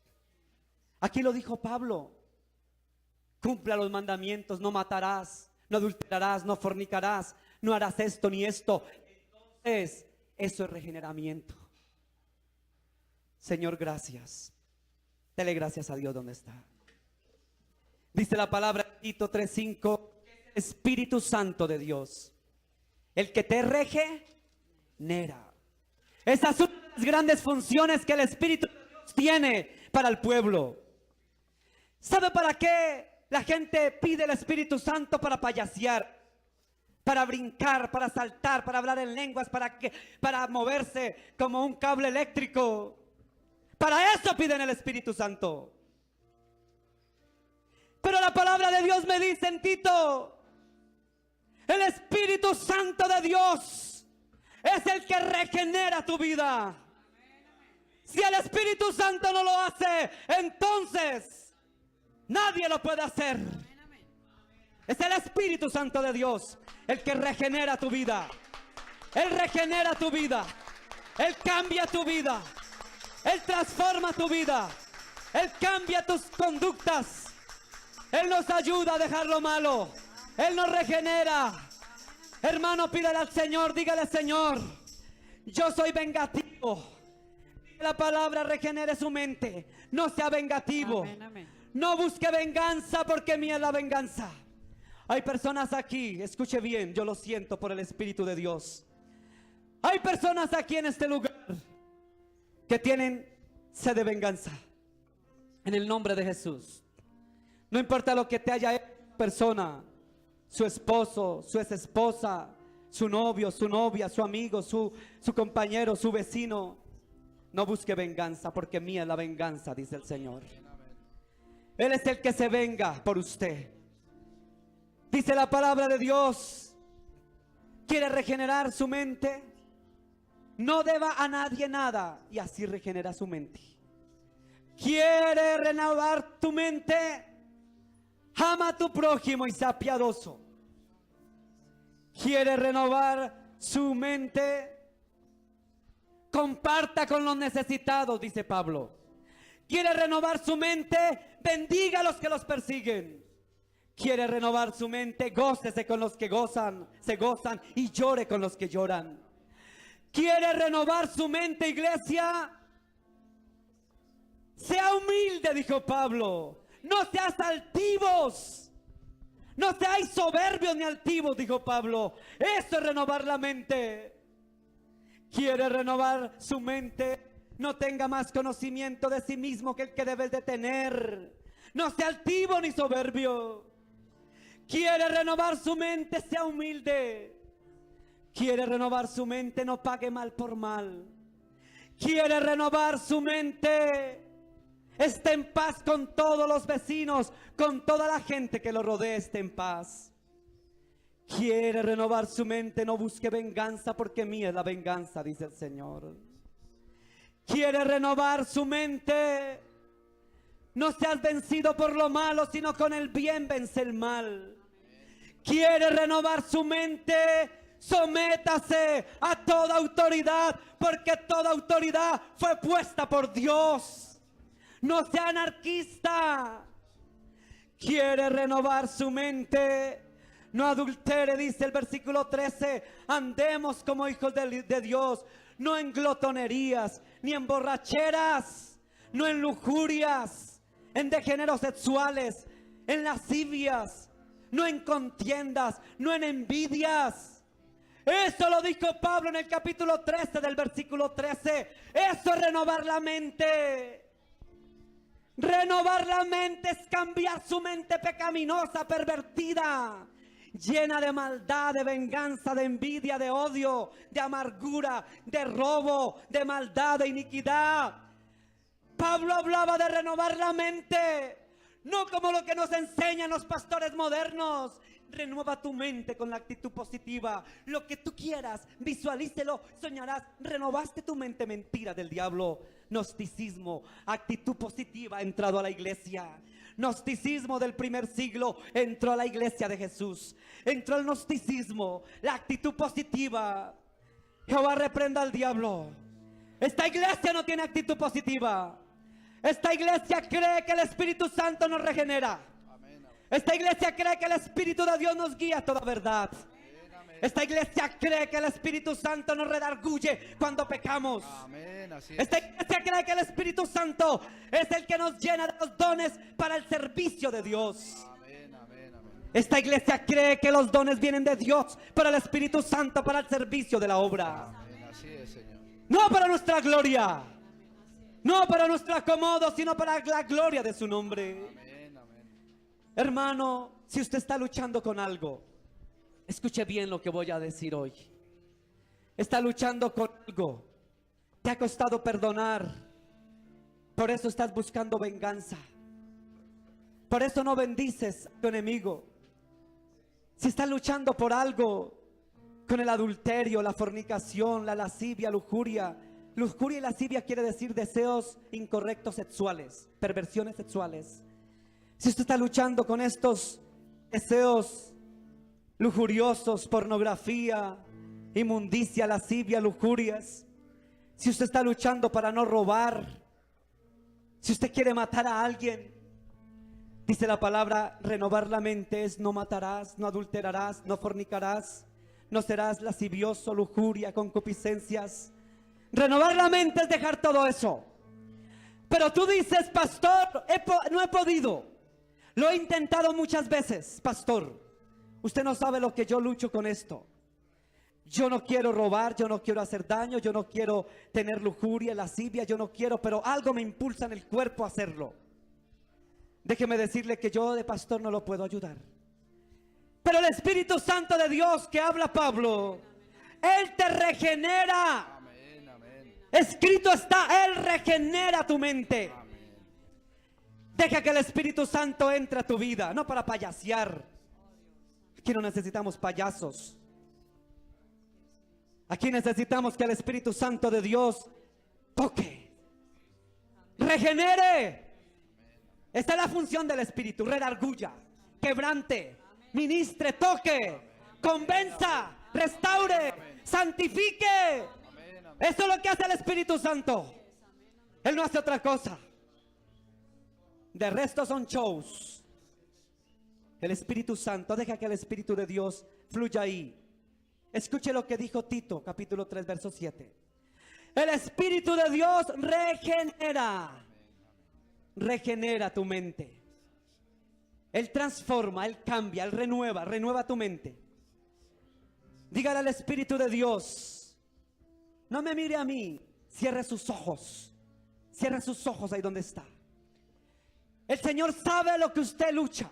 Aquí lo dijo Pablo. Cumpla los mandamientos, no matarás, no adulterarás, no fornicarás, no harás esto ni esto. Entonces, eso es regeneramiento. Señor, gracias. Dele gracias a Dios donde está. Dice la palabra Tito 3:5, Espíritu Santo de Dios, el que te regenera. Esas son las grandes funciones que el Espíritu de Dios tiene para el pueblo. ¿Sabe para qué la gente pide el Espíritu Santo para payasear, para brincar, para saltar, para hablar en lenguas, para moverse como un cable eléctrico. Para eso piden el Espíritu Santo. Pero la palabra de Dios me dice en Tito, el Espíritu Santo de Dios es el que regenera tu vida. Si el Espíritu Santo no lo hace, entonces nadie lo puede hacer. Es el Espíritu Santo de Dios el que regenera tu vida. Él regenera tu vida. Él cambia tu vida. Él transforma tu vida. Él cambia tus conductas. Él nos ayuda a dejar lo malo. Él nos regenera. Hermano, pídele al Señor, dígale: Señor, yo soy vengativo. La palabra regenere su mente. No sea vengativo. Amén, amén. No busque venganza, porque mía es la venganza. Hay personas aquí, escuche bien, yo lo siento por el Espíritu de Dios. Hay personas aquí en este lugar que tienen sed de venganza. En el nombre de Jesús. No importa lo que te haya hecho persona, su esposo, su exesposa, su novio, su novia, su amigo, su compañero, su vecino. No busque venganza, porque mía es la venganza, dice el Señor. Él es el que se venga por usted. Dice la palabra de Dios: quiere regenerar su mente, no deba a nadie nada, y así regenera su mente. Quiere renovar tu mente, ama a tu prójimo y sea piadoso. Quiere renovar su mente, comparta con los necesitados, dice Pablo. Quiere renovar su mente, bendiga a los que los persiguen. Quiere renovar su mente, gócese con los que se gozan, y llore con los que lloran. Quiere renovar su mente, iglesia. Sea humilde, dijo Pablo. No seas altivos. No seáis soberbios ni altivos, dijo Pablo. Eso es renovar la mente. Quiere renovar su mente. No tenga más conocimiento de sí mismo que el que debes de tener. No sea altivo ni soberbio. Quiere renovar su mente, sea humilde. Quiere renovar su mente, no pague mal por mal. Quiere renovar su mente, esté en paz con todos los vecinos, con toda la gente que lo rodea, esté en paz. Quiere renovar su mente, no busque venganza, porque mía es la venganza, dice el Señor. Quiere renovar su mente, no seas vencido por lo malo, sino con el bien vence el mal. Quiere renovar su mente, sométase a toda autoridad, porque toda autoridad fue puesta por Dios. No sea anarquista. Quiere renovar su mente, no adultere, dice el versículo 13. Andemos como hijos de Dios, no en glotonerías, ni en borracheras, no en lujurias, en degeneros sexuales, en lascivias, no en contiendas, no en envidias. Eso lo dijo Pablo en el capítulo 13 del versículo 13. Eso es renovar la mente. Renovar la mente es cambiar su mente pecaminosa, pervertida, llena de maldad, de venganza, de envidia, de odio, de amargura, de robo, de maldad, de iniquidad. Pablo hablaba de renovar la mente, no como lo que nos enseñan los pastores modernos. Renueva tu mente con la actitud positiva. Lo que tú quieras, visualícelo, soñarás. Renovaste tu mente, mentira del diablo. Gnosticismo, actitud positiva ha entrado a la iglesia. Gnosticismo del primer siglo entró a la iglesia de Jesús. Entró el gnosticismo, la actitud positiva. Jehová reprenda al diablo. Esta iglesia no tiene actitud positiva. Esta iglesia cree que el Espíritu Santo nos regenera. Esta iglesia cree que el Espíritu de Dios nos guía a toda verdad. Esta iglesia cree que el Espíritu Santo nos redarguye cuando pecamos. Esta iglesia cree que el Espíritu Santo es el que nos llena de los dones para el servicio de Dios. Esta iglesia cree que los dones vienen de Dios, para el Espíritu Santo para el servicio de la obra. No para nuestra gloria, no para nuestro acomodo, sino para la gloria de su nombre. Hermano, si usted está luchando con algo, escuche bien lo que voy a decir hoy. Está luchando con algo, te ha costado perdonar, por eso estás buscando venganza, por eso no bendices a tu enemigo. Si estás luchando por algo, con el adulterio, la fornicación, la lascivia, lujuria. Lujuria y lascivia quiere decir deseos incorrectos sexuales, perversiones sexuales. Si usted está luchando con estos deseos lujuriosos, pornografía, inmundicia, lascivia, lujurias. Si usted está luchando para no robar, si usted quiere matar a alguien, dice la palabra, renovar la mente es: no matarás, no adulterarás, no fornicarás, no serás lascivioso, lujuria, concupiscencias. Renovar la mente es dejar todo eso. Pero tú dices: pastor, no he podido. Lo he intentado muchas veces, pastor. Usted no sabe lo que yo lucho con esto. Yo no quiero robar, yo no quiero hacer daño, yo no quiero tener lujuria, lascivia, yo no quiero, pero algo me impulsa en el cuerpo a hacerlo. Déjeme decirle que yo de pastor no lo puedo ayudar. Pero el Espíritu Santo de Dios que habla Pablo, Él te regenera. Amén, amén. Escrito está, Él regenera tu mente. Amén. Deja que el Espíritu Santo entre a tu vida, no para payasear. Aquí no necesitamos payasos. Aquí necesitamos que el Espíritu Santo de Dios toque, regenere. Esta es la función del Espíritu: redarguya, quebrante, ministre, toque, convenza, restaure, santifique. Amén, amén. Eso es lo que hace el Espíritu Santo. Él no hace otra cosa. De resto son shows. El Espíritu Santo, deja que el Espíritu de Dios fluya ahí. Escuche lo que dijo Tito, capítulo 3, verso 7. El Espíritu de Dios regenera. Regenera tu mente. Él transforma, Él cambia, Él renueva tu mente. Dígale al Espíritu de Dios: no me mire a mí, cierre sus ojos. Cierre sus ojos ahí donde está. El Señor sabe lo que usted lucha.